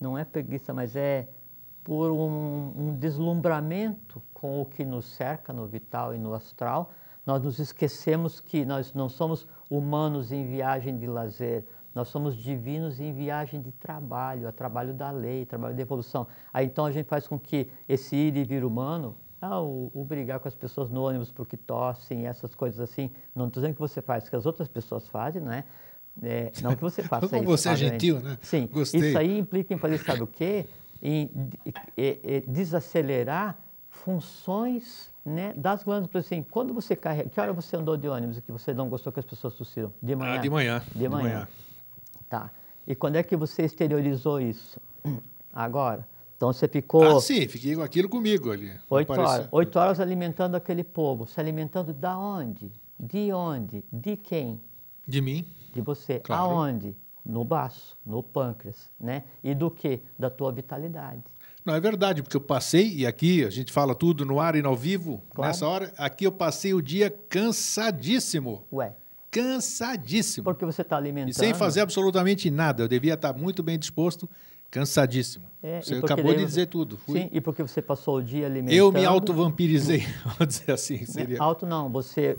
não é preguiça, mas por um deslumbramento com o que nos cerca no vital e no astral, nós nos esquecemos que nós não somos humanos em viagem de lazer, nós somos divinos em viagem de trabalho, a trabalho da lei, trabalho da evolução. Aí então a gente faz com que esse ir e vir humano, o brigar com as pessoas no ônibus porque tossem, essas coisas assim, não estou dizendo que você faz, que as outras pessoas fazem, não é? Não que você faça isso. Como você é gentil, né? Sim, gostei. Isso aí implica em fazer, sabe o quê? Em desacelerar funções, né, das glândulas. Por assim, quando você carrega... Que hora você andou de ônibus que você não gostou que as pessoas tossiram? De manhã? De manhã. De manhã. Tá. E quando é que você exteriorizou isso? Agora. Então você ficou... sim, fiquei com aquilo comigo ali. 8 horas alimentando aquele povo. Se alimentando da onde? De onde? De quem? De mim. De você. Claro. Aonde? No baço, no pâncreas, né? E do quê? Da tua vitalidade. Não, é verdade, porque eu passei, e aqui a gente fala tudo no ar e ao vivo, claro. Nessa hora, aqui eu passei o dia cansadíssimo. Ué. Cansadíssimo. Porque você está alimentando... E sem fazer absolutamente nada, eu devia estar muito bem disposto, cansadíssimo. Você acabou de dizer tudo. Sim, e porque você passou o dia alimentando... Eu me auto-vampirizei, vamos dizer assim. Seria. Auto não,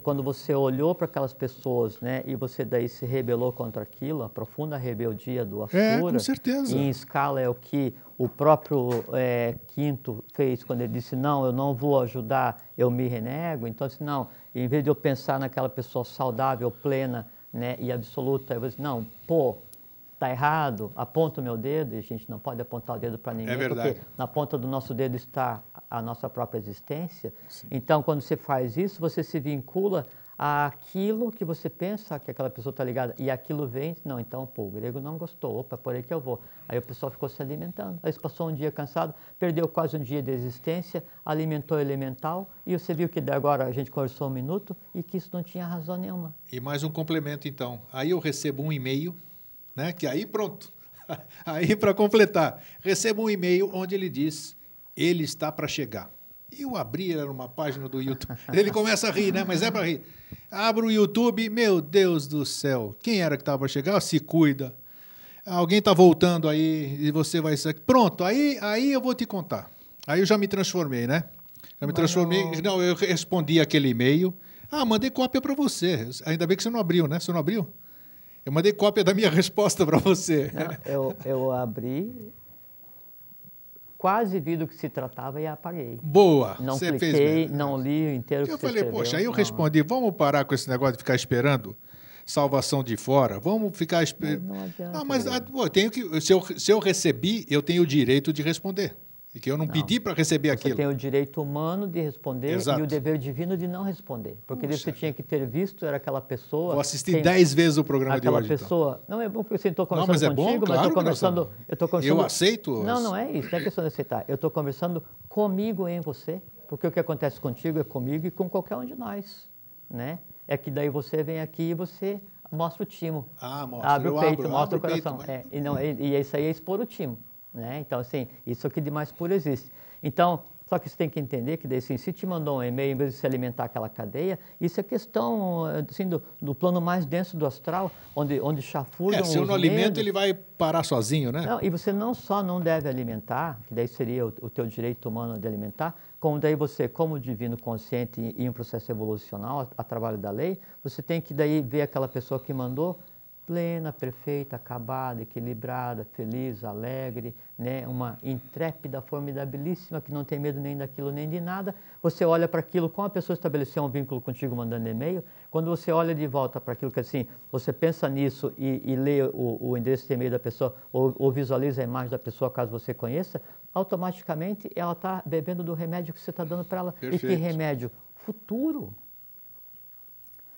quando você olhou para aquelas pessoas, né, e você daí se rebelou contra aquilo, a profunda rebeldia do Asura... com certeza. E em escala é o que o próprio Quinto fez quando ele disse, não, eu não vou ajudar, eu me renego. Então, assim, não, em vez de eu pensar naquela pessoa saudável, plena, né, e absoluta, eu vou dizer, não, está errado, aponta o meu dedo, e a gente não pode apontar o dedo para ninguém, porque na ponta do nosso dedo está a nossa própria existência. Sim. Então, quando você faz isso, você se vincula àquilo que você pensa que aquela pessoa está ligada, e aquilo vem, não, então, o grego não gostou, opa, por aí que eu vou. Aí o pessoal ficou se alimentando, aí você passou um dia cansado, perdeu quase um dia de existência, alimentou o elemental, e você viu que agora a gente conversou um minuto, e que isso não tinha razão nenhuma. E mais um complemento, então. Aí eu recebo um e-mail, né? Que aí pronto, aí para completar, recebo um e-mail onde ele diz, ele está para chegar. Eu abri, era numa página do YouTube, ele começa a rir, né? Mas é para rir. Abro o YouTube, meu Deus do céu, quem era que estava para chegar? Se cuida. Alguém está voltando aí e você vai sair. Pronto, aí eu vou te contar. Aí eu já me transformei, né? Já me transformei, não, eu respondi aquele e-mail. Mandei cópia para você. Ainda bem que você não abriu, né? Você não abriu? Eu mandei cópia da minha resposta para você. Não, eu abri, quase vi do que se tratava e apaguei. Boa, não você cliquei, fez mesmo. Não li o inteiro que eu você falei, escreveu. Poxa, aí eu respondi, vamos parar com esse negócio de ficar esperando salvação de fora, vamos ficar esperando. Não adianta. Mas eu tenho que, se eu recebi, eu tenho o direito de responder. E que eu não pedi para receber aquilo. Você tem o direito humano de responder. Exato. E o dever divino de não responder. Porque você tinha que ter visto, era aquela pessoa... Vou assistir 10 vezes o programa de hoje, aquela pessoa... então. Não, é bom porque eu estou conversando mas é contigo, bom, claro, mas eu estou conversando... Eu aceito. Não é isso, não é questão de aceitar. Eu estou conversando comigo em você, porque o que acontece contigo é comigo e com qualquer um de nós, né? É que daí você vem aqui e você mostra o timo. Mostra. Abre o peito, mostra o peito, coração. mas... E isso aí é expor o timo, né? Então, assim, isso aqui de mais puro existe. Então, só que você tem que entender que, daí, assim, se te mandou um e-mail, em vez de se alimentar aquela cadeia, isso é questão, assim, do plano mais denso do astral, onde chafurdam se eu não alimento, ele vai parar sozinho, né? Não, e você não só não deve alimentar, que daí seria o teu direito humano de alimentar, como daí você, como divino consciente em um processo evolucional, a trabalho da lei, você tem que daí ver aquela pessoa que mandou plena, perfeita, acabada, equilibrada, feliz, alegre, né? Uma intrépida, formidabilíssima, que não tem medo nem daquilo nem de nada. Você olha para aquilo, como a pessoa estabeleceu um vínculo contigo mandando e-mail, quando você olha de volta para aquilo que assim, você pensa nisso e lê o endereço de e-mail da pessoa ou visualiza a imagem da pessoa, caso você conheça, automaticamente ela está bebendo do remédio que você está dando para ela. Perfeito. E que remédio? Futuro.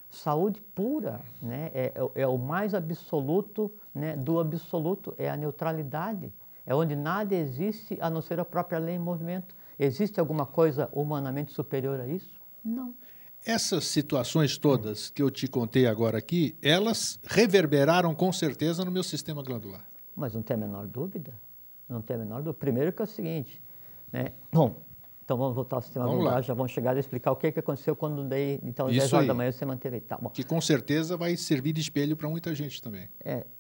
Saúde pura, né? É o mais absoluto, né, do absoluto, é a neutralidade. É onde nada existe a não ser a própria lei em movimento. Existe alguma coisa humanamente superior a isso? Não. Essas situações todas que eu te contei agora aqui, elas reverberaram com certeza no meu sistema glandular. Mas não tem a menor dúvida. Não tem a menor dúvida. Primeiro que é o seguinte, né? Bom, então vamos voltar ao sistema glandular, já vamos chegar a explicar o que aconteceu quando daí, então às 10 horas da manhã você manteve. Tá, bom. Que com certeza vai servir de espelho para muita gente também.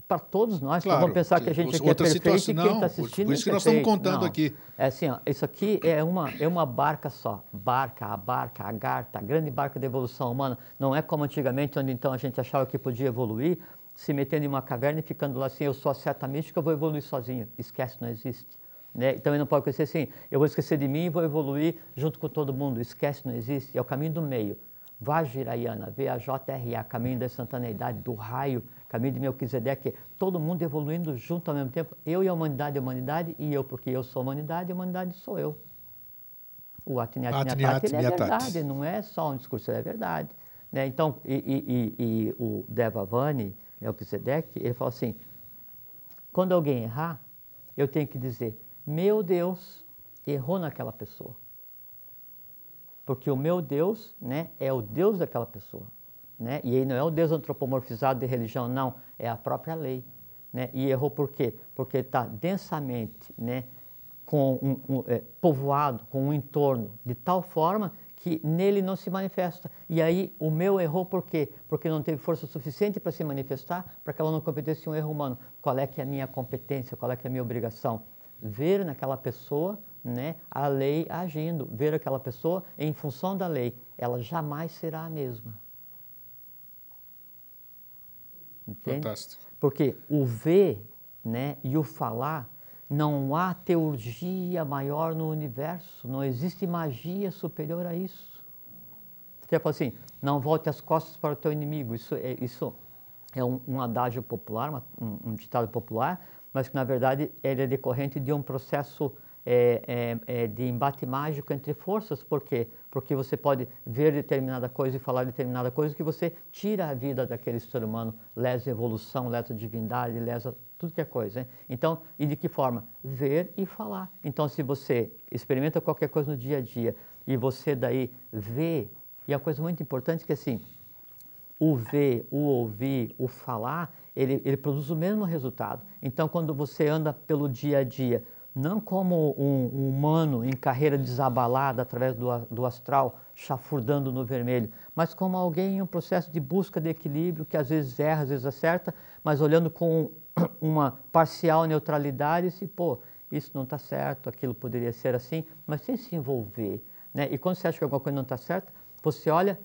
Para todos nós, claro, vamos pensar que a gente aqui é perfeito e quem está assistindo por isso que é nós estamos perfeito. contando aqui. É assim, ó, isso aqui é uma barca só. A barca, a garta, a grande barca da evolução humana. Não é como antigamente, onde então a gente achava que podia evoluir, se metendo em uma caverna e ficando lá assim, eu sou a seta mística, eu vou evoluir sozinho. Esquece, não existe. Né? Também não pode acontecer assim, eu vou esquecer de mim e vou evoluir junto com todo mundo. Esquece, não existe. É o caminho do meio. Vajrayana, VAJRA, caminho da instantaneidade, do raio, caminho de Melquisedeque, todo mundo evoluindo junto ao mesmo tempo. Eu e a humanidade, e eu, porque eu sou a humanidade sou eu. O Atiniati, ele é verdade, não é só um discurso, é verdade. Né? Então, e o Devavani, Melquisedeque, ele fala assim, quando alguém errar, eu tenho que dizer, meu Deus errou naquela pessoa. Porque o meu Deus, né, é o Deus daquela pessoa. Né? E ele não é o Deus antropomorfizado de religião, não, é a própria lei. Né? E errou por quê? Porque está densamente, né, povoado, com um entorno, de tal forma que nele não se manifesta. E aí o meu errou por quê? Porque não teve força suficiente para se manifestar, para que ela não cometesse um erro humano. Qual é que é a minha competência, qual é que é a minha obrigação? Ver naquela pessoa, né, a lei agindo, ver aquela pessoa em função da lei. Ela jamais será a mesma. Entende? Fantástico. Porque o ver, né, e o falar, não há teurgia maior no universo, não existe magia superior a isso. Tipo assim, não volte as costas para o teu inimigo, isso é um adágio popular, um ditado popular, mas que na verdade ele é decorrente de um processo de embate mágico entre forças. Por quê? Porque você pode ver determinada coisa e falar determinada coisa que você tira a vida daquele ser humano, lesa a evolução, lesa a divindade, lesa tudo que é coisa. Hein? Então, e de que forma? Ver e falar. Então, se você experimenta qualquer coisa no dia a dia e você daí vê, e a coisa muito importante é que assim, o ver, o ouvir, o falar, ele produz o mesmo resultado. Então, quando você anda pelo dia a dia, não como um humano em carreira desabalada através do astral, chafurdando no vermelho, mas como alguém em um processo de busca de equilíbrio, que às vezes erra, às vezes acerta, mas olhando com uma parcial neutralidade, e pô, isso não está certo, aquilo poderia ser assim, mas sem se envolver. Né? E quando você acha que alguma coisa não está certa, você olha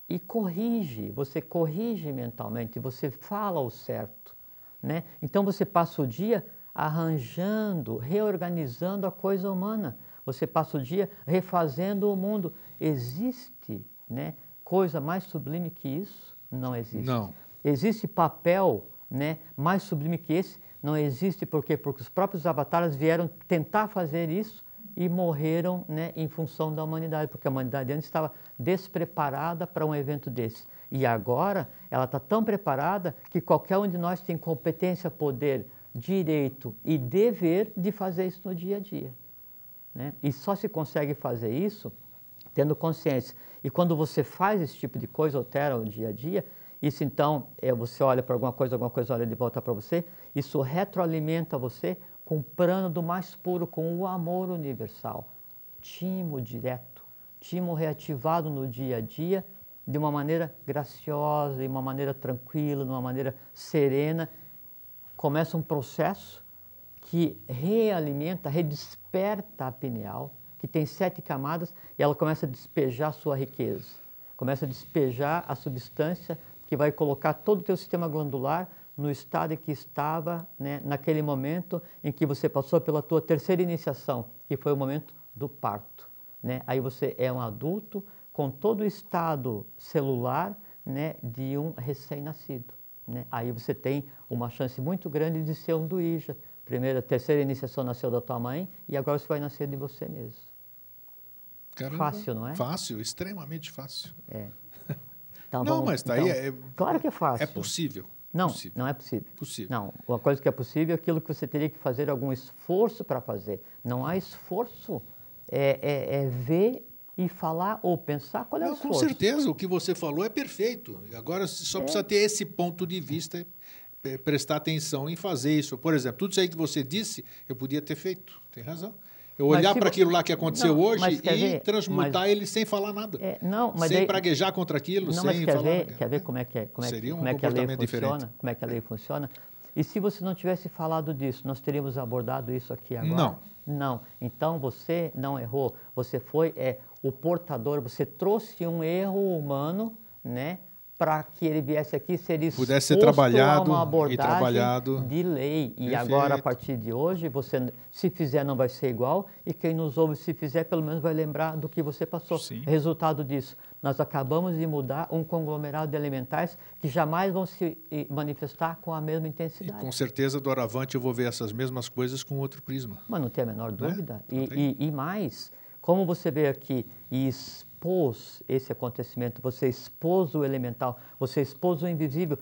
e corrige, você corrige mentalmente, você fala o certo. Né? Então você passa o dia arranjando, reorganizando a coisa humana. Você passa o dia refazendo o mundo. Existe, né, coisa mais sublime que isso? Não existe. Não. Existe papel, né, mais sublime que esse? Não existe. Por quê? Porque os próprios avatares vieram tentar fazer isso e morreram, né, em função da humanidade, porque a humanidade antes estava despreparada para um evento desse. E agora ela está tão preparada que qualquer um de nós tem competência, poder, direito e dever de fazer isso no dia a dia, né? E só se consegue fazer isso tendo consciência. E quando você faz esse tipo de coisa, altera o dia a dia, isso então, você olha para alguma coisa olha de volta para você, isso retroalimenta você com o plano do mais puro, com o amor universal. Timo direto, timo reativado no dia a dia, de uma maneira graciosa, de uma maneira tranquila, de uma maneira serena. Começa um processo que realimenta, redesperta a pineal, que tem 7 camadas, e ela começa a despejar sua riqueza. Começa a despejar a substância que vai colocar todo o teu sistema glandular no estado em que estava, né, naquele momento em que você passou pela tua terceira iniciação, que foi o momento do parto, né? Aí você é um adulto com todo o estado celular, né, de um recém-nascido, né? Aí você tem uma chance muito grande de ser um duíja. Terceira iniciação nasceu da tua mãe e agora você vai nascer de você mesmo. Caramba, fácil, não é? Fácil, extremamente fácil. Então, não, mas tá aí. Claro que é fácil. É possível. Não, possível. não é possível. Possível. Não, uma coisa que é possível é aquilo que você teria que fazer algum esforço para fazer. Não há esforço. É ver e falar ou pensar qual é o esforço. Com certeza, o que você falou é perfeito. Agora só precisa ter esse ponto de vista, prestar atenção em fazer isso. Por exemplo, tudo isso aí que você disse, eu podia ter feito. Tem razão. Eu olhar para aquilo lá que aconteceu hoje e transmutar ele sem falar nada. Sem praguejar contra aquilo, sem falar. Quer ver como é que Seria um como é que a lei diferente. funciona? Como é que a lei funciona? E se você não tivesse falado disso, nós teríamos abordado isso aqui agora? Não. Então você não errou. Você foi o portador, você trouxe um erro humano, né? Para que ele viesse aqui ser exposto pudesse ser trabalhado a uma abordagem de lei. E Perfeito. agora, a partir de hoje, você, se fizer, não vai ser igual, e quem nos ouve, se fizer, pelo menos vai lembrar do que você passou. Sim. Resultado disso, nós acabamos de mudar um conglomerado de elementais que jamais vão se manifestar com a mesma intensidade. E com certeza, doravante, eu vou ver essas mesmas coisas com outro prisma. Mas não tem a menor dúvida. E mais, como você vê aqui e expôs esse acontecimento, você expôs o elemental, você expôs o invisível,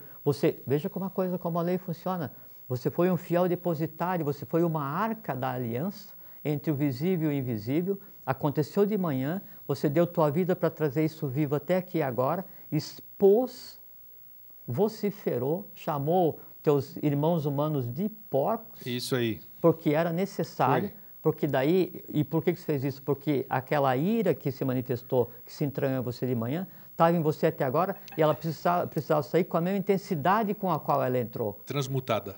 veja como a lei funciona. Você foi um fiel depositário, você foi uma arca da aliança entre o visível e o invisível, aconteceu de manhã, você deu tua vida para trazer isso vivo até aqui agora, expôs, vociferou, chamou teus irmãos humanos de porcos. Isso aí. Porque era necessário. Porque daí, e por que você fez isso? Porque aquela ira que se manifestou, que se entranhou em você de manhã, estava em você até agora e ela precisava sair com a mesma intensidade com a qual ela entrou. Transmutada.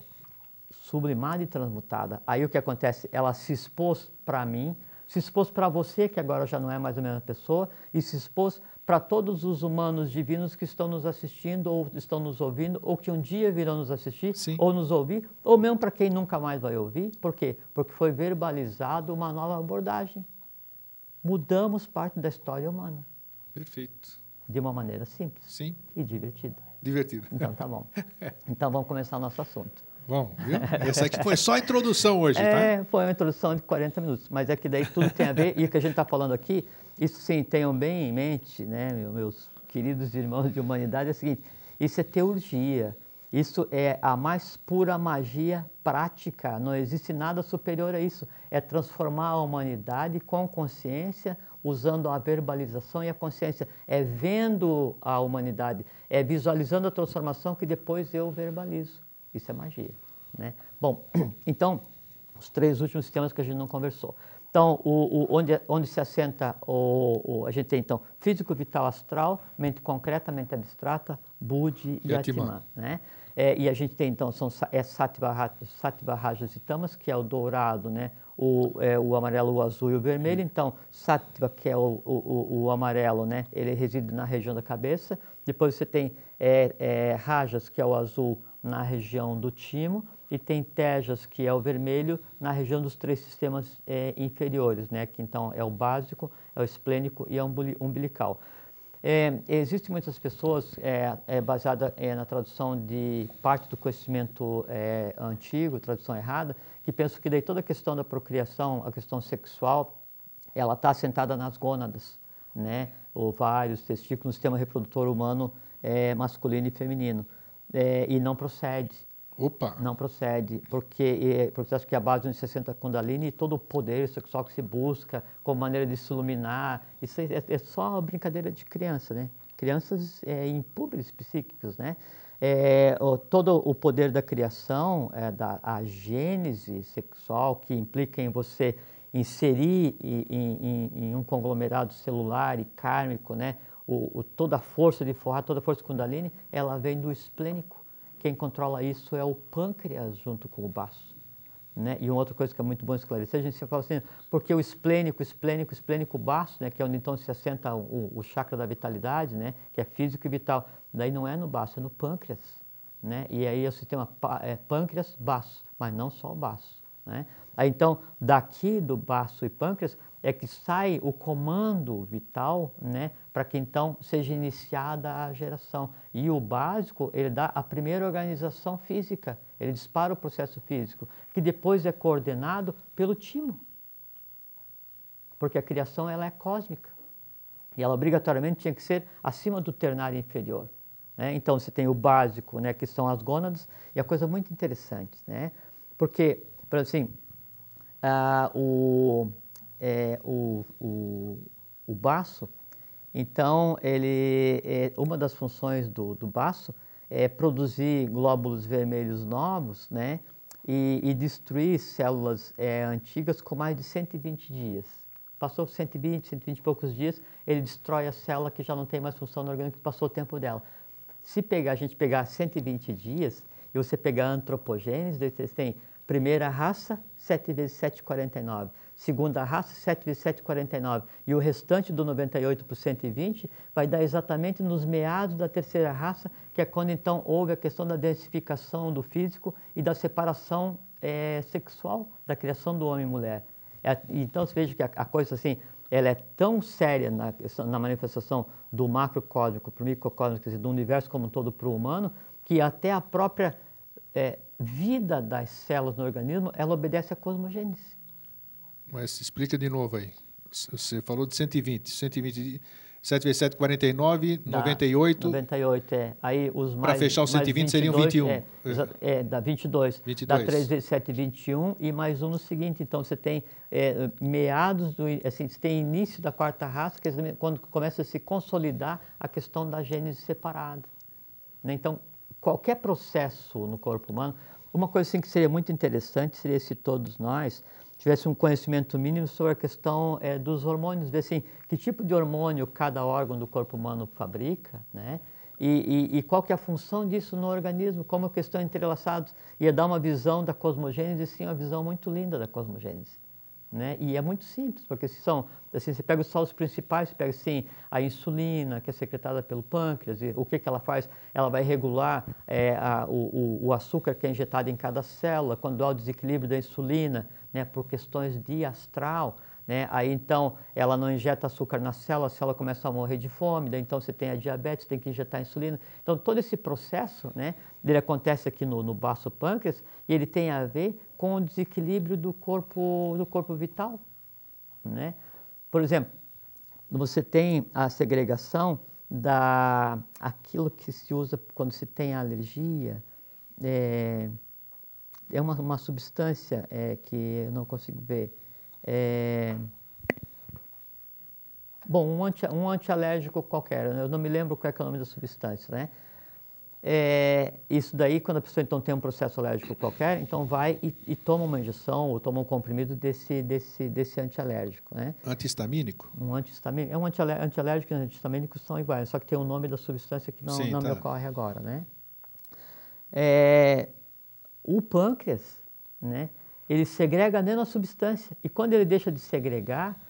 Sublimada e transmutada. Aí o que acontece? Ela se expôs para mim, se expôs para você, que agora já não é mais a mesma pessoa, e se expôs para todos os humanos divinos que estão nos assistindo, ou estão nos ouvindo, ou que um dia virão nos assistir, Sim. ou nos ouvir, ou mesmo para quem nunca mais vai ouvir. Por quê? Porque foi verbalizado uma nova abordagem. Mudamos parte da história humana. Perfeito. De uma maneira simples. Sim. E divertida. Divertida. Então tá bom. Então vamos começar o nosso assunto. Bom, viu? Essa aqui foi só a introdução hoje, tá? Foi uma introdução de 40 minutos, mas é que daí tudo tem a ver, e o que a gente está falando aqui, isso sim, tenham bem em mente, né, meus queridos irmãos de humanidade, é o seguinte, isso é teurgia, isso é a mais pura magia prática, não existe nada superior a isso, é transformar a humanidade com consciência, usando a verbalização e a consciência, é vendo a humanidade, é visualizando a transformação que depois eu verbalizo. Isso é magia, né? Bom, então, os 3 últimos sistemas que a gente não conversou. Então, onde se assenta, a gente tem, então, físico, vital, astral, mente concreta, mente abstrata, Budi e Atman, né? E a gente tem, então, Sattva, Rajas e Tamas, que é o dourado, né? O amarelo, o azul e o vermelho. Então, Sattva, que é o amarelo, né? Ele reside na região da cabeça. Depois você tem Rajas, que é o azul, na região do timo, e tem Tejas, que é o vermelho, na região dos 3 sistemas inferiores, né? Que então é o básico, é o esplênico e é o umbilical. Existem muitas pessoas, baseada na tradução de parte do conhecimento antigo, tradução errada, que pensam que daí toda a questão da procriação, a questão sexual, ela está assentada nas gônadas, né? Ovários, testículos, no sistema reprodutor humano masculino e feminino. E não procede. Opa! Não procede, porque você acha que a base de 60 Kundalini e todo o poder sexual que se busca como maneira de se iluminar, isso é só brincadeira de criança, né? Crianças impúberes psíquicos, né? Todo o poder da criação, a gênese sexual que implica em você inserir em um conglomerado celular e kármico, né? Toda a força de forrar, toda a força Kundalini, ela vem do esplênico. Quem controla isso é o pâncreas junto com o baço, né? E uma outra coisa que é muito bom esclarecer, a gente sempre fala assim, porque o esplênico, baço, né? Que é onde então se assenta o chakra da vitalidade, né? Que é físico e vital. Daí não é no baço, é no pâncreas, né? E aí é o sistema pâncreas, baço, mas não só o baço, né? Aí então, daqui do baço e pâncreas, é que sai o comando vital, né, para que então seja iniciada a geração. E o básico, ele dá a primeira organização física, ele dispara o processo físico, que depois é coordenado pelo timo. Porque a criação ela é cósmica. E ela obrigatoriamente tinha que ser acima do ternário inferior, né? Então você tem o básico, né, que são as gônadas, e a coisa muito interessante, né? Porque, por assim, o baço, então, uma das funções do baço é produzir glóbulos vermelhos novos, né? E destruir células antigas com mais de 120 dias. Passou 120 e poucos dias, ele destrói a célula que já não tem mais função no organismo, que passou o tempo dela. Se a gente pegar 120 dias e você pegar a antropogênese, você tem primeira raça, 7 vezes 7, 49. Segunda raça, 7 vezes 7, 49. E o restante do 98 por 120 vai dar exatamente nos meados da terceira raça, que é quando então houve a questão da densificação do físico e da separação sexual, da criação do homem e mulher. Então você veja que a coisa assim, ela é tão séria na manifestação do macrocósmico para o microcósmico, quer dizer, do universo como um todo para o humano, que até a própria vida das células no organismo, ela obedece à cosmogênese. Mas explica de novo aí. Você falou de 120. 7 vezes 7, 49, 98. 98, Aí os mais... Para fechar o 120 seriam 21. Dá 22. 22. Dá 3 vezes 7, 21 e mais um no seguinte. Então você tem meados, assim, você tem início da quarta raça, que é quando começa a se consolidar a questão da gênese separada, né? Então, qualquer processo no corpo humano, uma coisa assim que seria muito interessante seria se todos nós tivesse um conhecimento mínimo sobre a questão dos hormônios, ver assim, que tipo de hormônio cada órgão do corpo humano fabrica, né? E qual que é a função disso no organismo, como que estão entrelaçados. Ia dar uma visão da cosmogênese, sim, uma visão muito linda da cosmogênese, né? E é muito simples, porque assim, você pega só os principais, você pega assim, a insulina, que é secretada pelo pâncreas, e o que ela faz? Ela vai regular o açúcar que é injetado em cada célula, quando há o desequilíbrio da insulina, né, por questões de astral, né? Aí então ela não injeta açúcar na célula, a célula começa a morrer de fome, daí então você tem a diabetes, tem que injetar insulina. Então todo esse processo, né, ele acontece aqui no baço pâncreas e ele tem a ver com o desequilíbrio do corpo vital, né? Por exemplo, você tem a segregação aquilo que se usa quando se tem alergia, é uma substância que eu não consigo ver. Bom, um antialérgico qualquer, eu não me lembro qual é o nome da substância, né? Isso daí, quando a pessoa então tem um processo alérgico qualquer, então vai e toma uma injeção ou toma um comprimido desse antialérgico, né? Antihistamínico? Um antihistamínico. Um antialérgico e antihistamínico são iguais, só que tem o nome da substância que não me ocorre agora, né? O pâncreas, né, ele segrega a substância e quando ele deixa de segregar,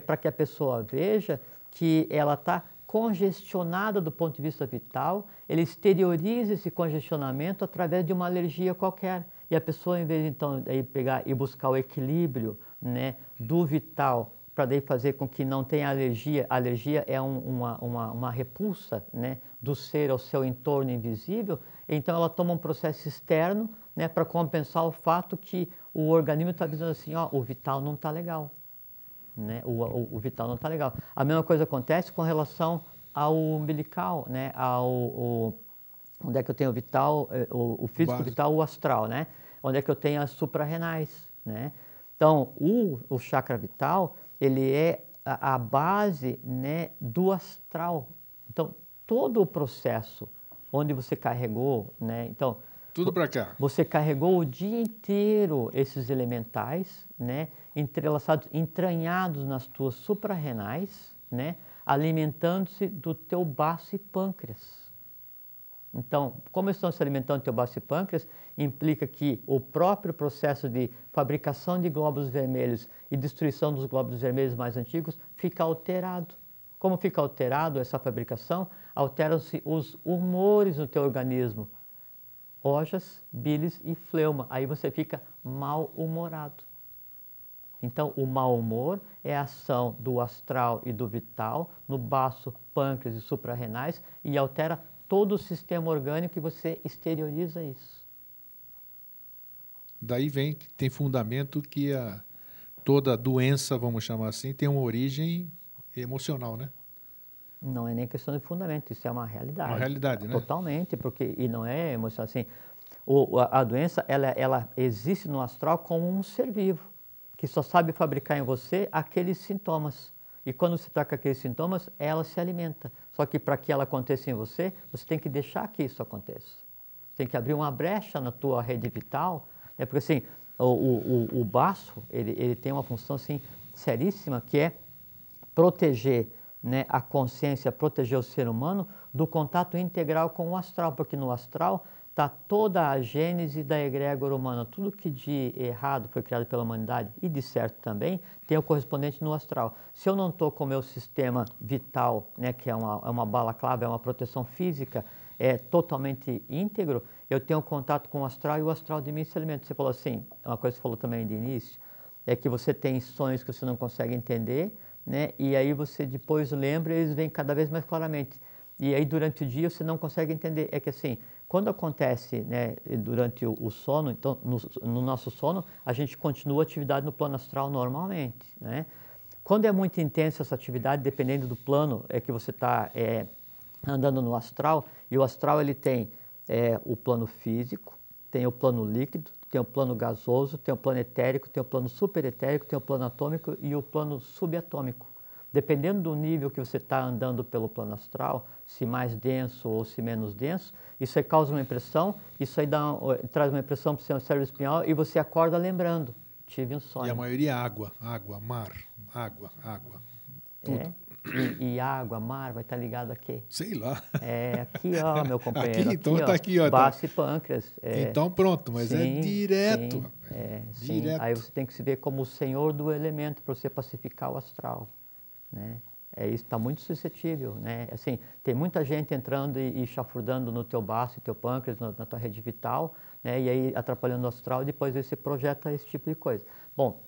para que a pessoa veja que ela está congestionada do ponto de vista vital, ele exterioriza esse congestionamento através de uma alergia qualquer. E a pessoa, em vez de então pegar e buscar o equilíbrio, né, do vital, para daí fazer com que não tenha alergia, a alergia é uma repulsa, né, do ser ao seu entorno invisível, então ela toma um processo externo, né, para compensar o fato que o organismo está dizendo assim, ó, o vital não está legal. né? O vital não está legal. A mesma coisa acontece com relação ao umbilical, né? Onde é que eu tenho o vital, o físico Base. vital, o astral, né? Onde é que eu tenho as suprarrenais, né? Então, o chakra vital, ele é a base, né, do astral. Então, todo o processo onde você carregou, né? Então, Tudo para cá. você carregou o dia inteiro esses elementais, né, entrelaçados, entranhados nas tuas suprarrenais, né, alimentando-se do teu baço e pâncreas. Então, como estão se alimentando do teu baço e pâncreas, implica que o próprio processo de fabricação de glóbulos vermelhos e destruição dos glóbulos vermelhos mais antigos fica alterado. Como fica alterado essa fabricação? Alteram-se os humores do teu organismo. Ojas, bilis e fleuma. Aí você fica mal-humorado. Então, o mau humor é a ação do astral e do vital no baço, pâncreas e suprarrenais e altera todo o sistema orgânico e você exterioriza isso. Daí vem que tem fundamento que toda doença, vamos chamar assim, tem uma origem emocional, né? Não é nem questão de fundamento, isso é uma realidade. Uma realidade, né? Totalmente, porque, e não é emocional assim. A doença, ela existe no astral como um ser vivo, que só sabe fabricar em você aqueles sintomas. E quando você está com aqueles sintomas, ela se alimenta. Só que para que ela aconteça em você, você tem que deixar que isso aconteça. Você tem que abrir uma brecha na tua rede vital, né? Porque assim, o baço, ele tem uma função assim, seríssima, que é proteger, né, a consciência, proteger o ser humano do contato integral com o astral, porque no astral está toda a gênese da egrégora humana, tudo que de errado foi criado pela humanidade e de certo também, tem o correspondente no astral. Se eu não estou com o meu sistema vital, né, que é uma balaclava, é uma proteção física, é totalmente íntegro, eu tenho contato com o astral e o astral de mim se alimenta. Você falou assim, uma coisa que você falou também de início, é que você tem sonhos que você não consegue entender, né? E aí você depois lembra e eles vêm cada vez mais claramente. E aí durante o dia você não consegue entender. É que assim, quando acontece, né, durante o sono, então no nosso sono, a gente continua a atividade no plano astral normalmente, né? Quando é muito intensa essa atividade, dependendo do plano que você está andando no astral, e o astral ele tem o plano físico, tem o plano líquido, tem o plano gasoso, tem o plano etérico, tem o plano superetérico, tem o plano atômico e o plano subatômico. Dependendo do nível que você está andando pelo plano astral, se mais denso ou se menos denso, isso aí causa uma impressão, isso aí traz uma impressão para o seu cérebro espinhal e você acorda lembrando, tive um sonho. E a maioria é água, mar, água, tudo. E água, mar, vai estar ligado a quê? Sei lá. Aqui, ó, meu companheiro. Aqui, então está aqui, ó. Baço e pâncreas. Então pronto, mas sim, é direto. Sim, rapaz. sim. Direto. Aí você tem que se ver como o senhor do elemento para você pacificar o astral, né? Isso está muito suscetível, né? Assim, tem muita gente entrando e chafurdando no teu baço e teu pâncreas, na tua rede vital, né? E aí atrapalhando o astral e depois você projeta esse tipo de coisa. Bom,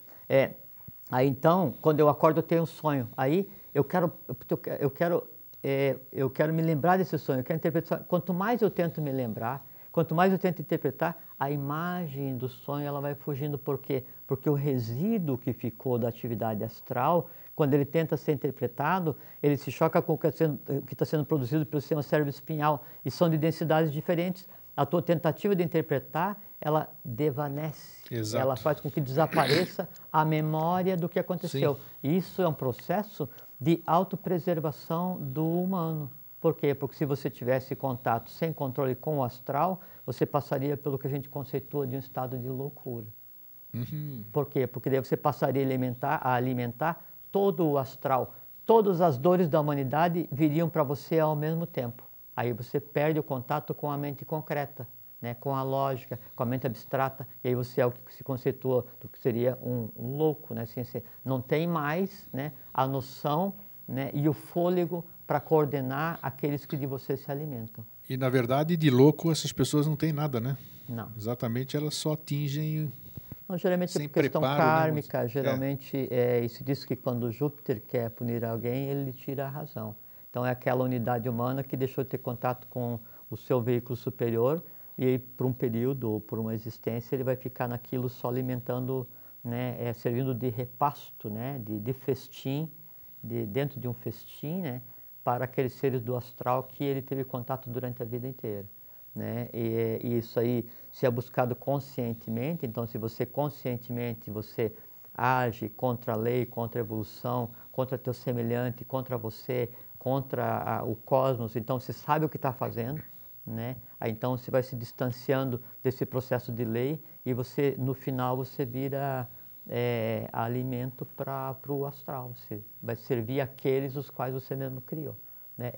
aí então, quando eu acordo eu tenho um sonho. Aí eu quero me lembrar desse sonho, eu quero interpretar. Quanto mais eu tento me lembrar, quanto mais eu tento interpretar, a imagem do sonho ela vai fugindo. Por quê? Porque o resíduo que ficou da atividade astral, quando ele tenta ser interpretado, ele se choca com o que está sendo produzido pelo sistema cérebro-espinhal e são de densidades diferentes. A tua tentativa de interpretar, ela desvanece. Exato. Ela faz com que desapareça a memória do que aconteceu. Sim. Isso é um processo de autopreservação do humano. Por quê? Porque se você tivesse contato sem controle com o astral, você passaria pelo que a gente conceitua de um estado de loucura. Uhum. Por quê? Porque daí você passaria a alimentar todo o astral. Todas as dores da humanidade viriam para você ao mesmo tempo. Aí você perde o contato com a mente concreta, né? Com a lógica, com a mente abstrata, e aí você é o que se conceitua do que seria um louco, né? Assim, você não tem mais, né, a noção, né, e o fôlego para coordenar aqueles que de você se alimentam. E, na verdade, de louco, essas pessoas não têm nada, né? Não. Exatamente, elas só atingem... Não, geralmente é por questão kármica, né? Geralmente se diz que quando Júpiter quer punir alguém, ele tira a razão. Então é aquela unidade humana que deixou de ter contato com o seu veículo superior e aí por um período ou por uma existência ele vai ficar naquilo só alimentando né, servindo de repasto, né, de festim, dentro de um festim, né, para aqueles seres do astral que ele teve contato durante a vida inteira. Né? E isso aí, se é buscado conscientemente, então se você conscientemente você age contra a lei, contra a evolução, contra teu semelhante, contra você, contra o cosmos, então você sabe o que está fazendo, né? Aí, então você vai se distanciando desse processo de lei e você, no final, você vira alimento para o astral. Você vai servir aqueles os quais você mesmo criou. Né?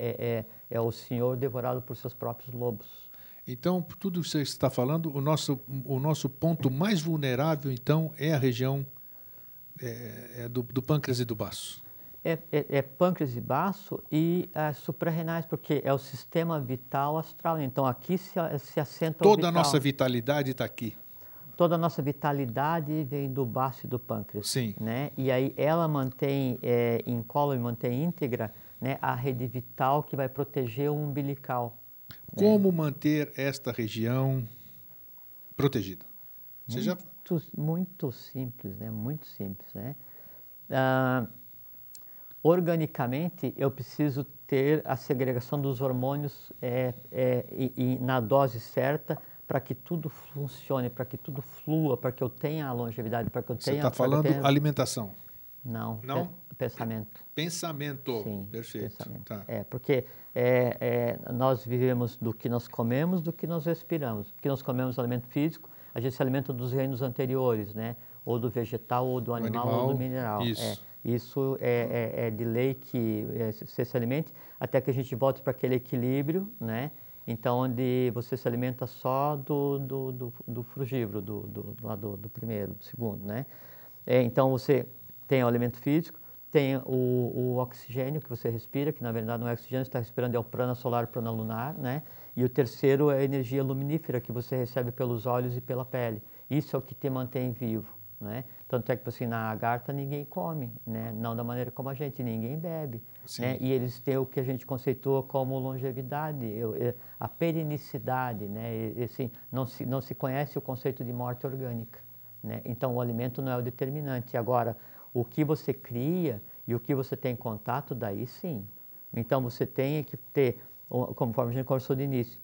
É o senhor devorado por seus próprios lobos. Então, por tudo que você está falando, o nosso ponto mais vulnerável, então, é a região do pâncreas e do baço. Pâncreas e baço e suprarrenais, porque é o sistema vital astral. Então, aqui se assenta o vital. Toda a nossa vitalidade está aqui. Toda a nossa vitalidade vem do baço e do pâncreas. Sim. Né? E aí ela mantém incólume, mantém íntegra, né, a rede vital que vai proteger o umbilical. Como manter esta região protegida? Muito simples, né? Muito simples, né? Organicamente, eu preciso ter a segregação dos hormônios na dose certa para que tudo funcione, para que tudo flua, para que eu tenha a longevidade, para que eu tenha... Você está falando alimentação? Não, pensamento. Pensamento, sim, perfeito. Pensamento. Tá. Porque nós vivemos do que nós comemos, do que nós respiramos. O que nós comemos é alimento físico, a gente se alimenta dos reinos anteriores, né? Ou do vegetal, ou do animal, ou do mineral. Isso é de lei que você se alimente, até que a gente volte para aquele equilíbrio, né? Então, onde você se alimenta só do frugívoro, do primeiro, do segundo, né? Então, você tem o alimento físico, tem o oxigênio que você respira, que na verdade não é oxigênio, você está respirando, é o prana solar, o prana lunar, né? E o terceiro é a energia luminífera que você recebe pelos olhos e pela pele. Isso é o que te mantém vivo, né? Tanto é que assim, na lagarta ninguém come, né? Não da maneira como a gente, ninguém bebe. Né? E eles têm o que a gente conceitua como longevidade, a perenicidade, né? E, assim, não se conhece o conceito de morte orgânica. Né? Então o alimento não é o determinante. Agora, o que você cria e o que você tem em contato, daí sim. Então você tem que ter, conforme a gente conversou de início,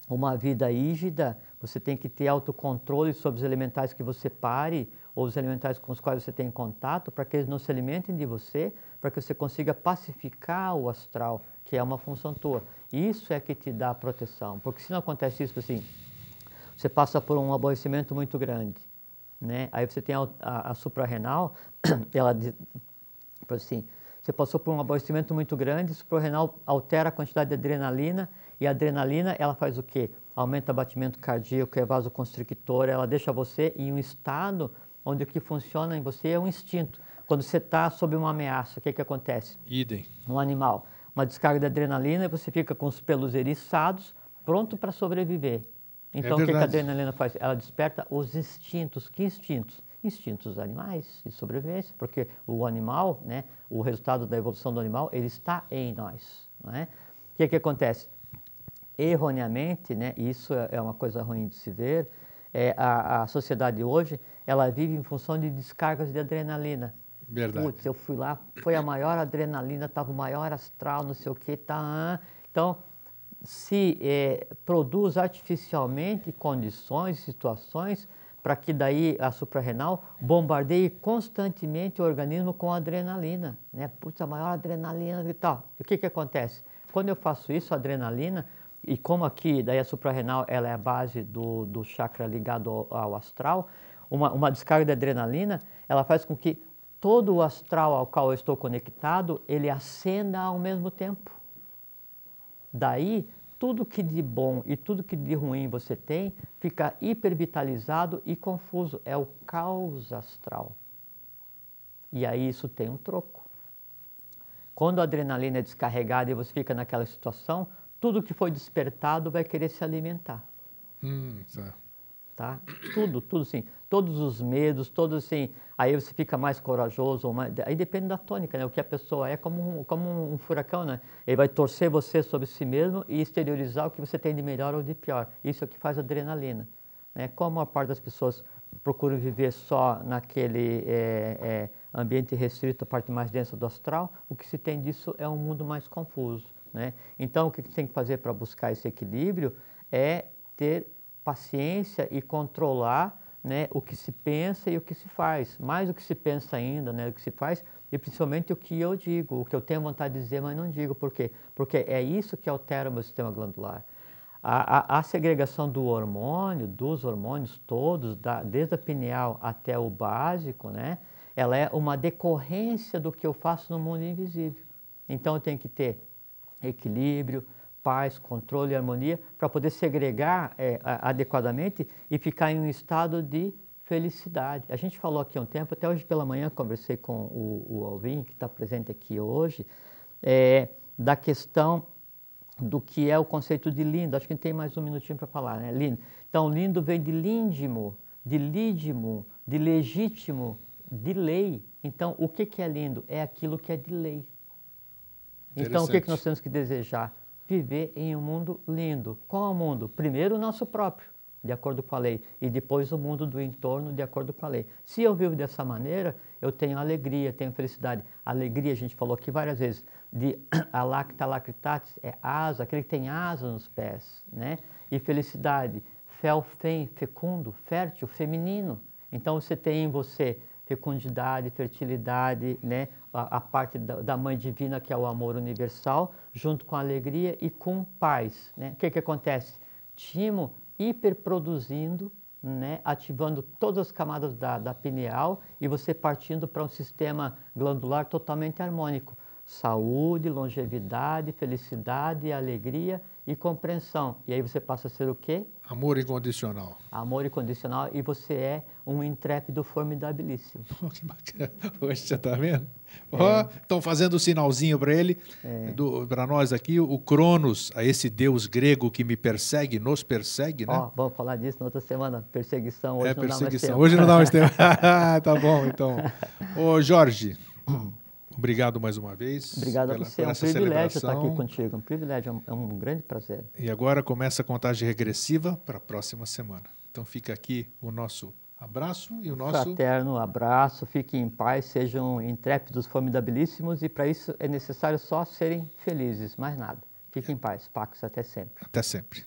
uma vida rígida, você tem que ter autocontrole sobre os elementais que você pare, ou os elementais com os quais você tem contato, para que eles não se alimentem de você, para que você consiga pacificar o astral, que é uma função tua. Isso é que te dá proteção, porque se não acontece isso assim, você passa por um aborrecimento muito grande, né? Aí você tem a suprarrenal, ela diz assim, você passou por um aborrecimento muito grande, o suprarrenal altera a quantidade de adrenalina, e a adrenalina, ela faz o quê? Aumenta o batimento cardíaco, é vasoconstrictor, ela deixa você em um estado onde o que funciona em você é um instinto. Quando você está sob uma ameaça, o que acontece? Idem. Um animal, uma descarga de adrenalina, e você fica com os pelos eriçados, pronto para sobreviver. Então, o que a adrenalina faz? Ela desperta os instintos. Que instintos? Instintos animais de sobrevivência, porque o animal, né, o resultado da evolução do animal, ele está em nós. Né? O que acontece? Erroneamente, né, isso é uma coisa ruim de se ver, a sociedade hoje, ela vive em função de descargas de adrenalina. Verdade. Putz, eu fui lá, foi a maior adrenalina, estava o maior astral, não sei o que, tá. Então, se produz artificialmente condições, situações, para que daí a suprarrenal bombardeie constantemente o organismo com adrenalina. Né? Putz, a maior adrenalina e tal. E o que acontece? Quando eu faço isso, a adrenalina, e como aqui daí a suprarrenal ela é a base do chakra ligado ao astral, uma descarga de adrenalina, ela faz com que todo o astral ao qual eu estou conectado, ele acenda ao mesmo tempo. Daí, tudo que de bom e tudo que de ruim você tem, fica hipervitalizado e confuso. É o caos astral. E aí isso tem um troco. Quando a adrenalina é descarregada e você fica naquela situação, tudo que foi despertado vai querer se alimentar. Tá? Tudo sim. Todos os medos, todos assim. Aí você fica mais corajoso. Ou mais, aí depende da tônica, né? O que a pessoa é como um furacão, né? Ele vai torcer você sobre si mesmo e exteriorizar o que você tem de melhor ou de pior. Isso é o que faz a adrenalina. Né? Como a parte das pessoas procuram viver só naquele ambiente restrito, a parte mais densa do astral, o que se tem disso é um mundo mais confuso, né? Então, o que tem que fazer para buscar esse equilíbrio é ter paciência e controlar, né, o que se pensa e o que se faz, mais o que se pensa ainda, né, o que se faz, e principalmente o que eu digo, o que eu tenho vontade de dizer, mas não digo. Por quê? Porque é isso que altera o meu sistema glandular. A segregação do hormônio, dos hormônios todos, desde a pineal até o básico, né, ela é uma decorrência do que eu faço no mundo invisível. Então eu tenho que ter equilíbrio, paz, controle e harmonia para poder segregar adequadamente e ficar em um estado de felicidade. A gente falou aqui há um tempo, até hoje pela manhã conversei com o Alvin, que está presente aqui hoje, da questão do que é o conceito de lindo. Acho que tem mais um minutinho para falar, né? Lindo. Então, lindo vem de líndimo, de lídimo, de legítimo, de lei. Então, o que é lindo? É aquilo que é de lei. Então, o que nós temos que desejar? Viver em um mundo lindo. Qual é o mundo? Primeiro o nosso próprio, de acordo com a lei, e depois o mundo do entorno, de acordo com a lei. Se eu vivo dessa maneira, eu tenho alegria, tenho felicidade. Alegria, a gente falou aqui várias vezes, de alacta lacritatis, é asa, aquele que tem asa nos pés, né? E felicidade, felfem, fecundo, fértil, feminino. Então você tem em você fecundidade, fertilidade, né? A parte da Mãe Divina, que é o amor universal, junto com alegria e com paz, né? O que acontece? Timo hiperproduzindo, né? Ativando todas as camadas da pineal e você partindo para um sistema glandular totalmente harmônico. Saúde, longevidade, felicidade, alegria e compreensão. E aí você passa a ser o quê? Amor incondicional. Amor incondicional, e você é um intrépido formidabilíssimo. Oh, que bacana. Poxa, você está vendo? Estão fazendo o sinalzinho para ele, para nós aqui, o Cronos, esse deus grego que me persegue, nos persegue, né? Vamos falar disso na outra semana, perseguição. Hoje não perseguição. dá mais tempo. Hoje não dá mais tempo. Tá bom, então. Ô, Jorge, obrigado mais uma vez. Obrigado a você, é um privilégio estar aqui contigo, um privilégio, é um grande prazer. E agora começa a contagem regressiva para a próxima semana. Então fica aqui o nosso abraço e o nosso... Fraterno abraço, fiquem em paz, sejam intrépidos, formidabilíssimos, e para isso é necessário só serem felizes, mais nada. Fiquem em paz, Pax, até sempre. Até sempre.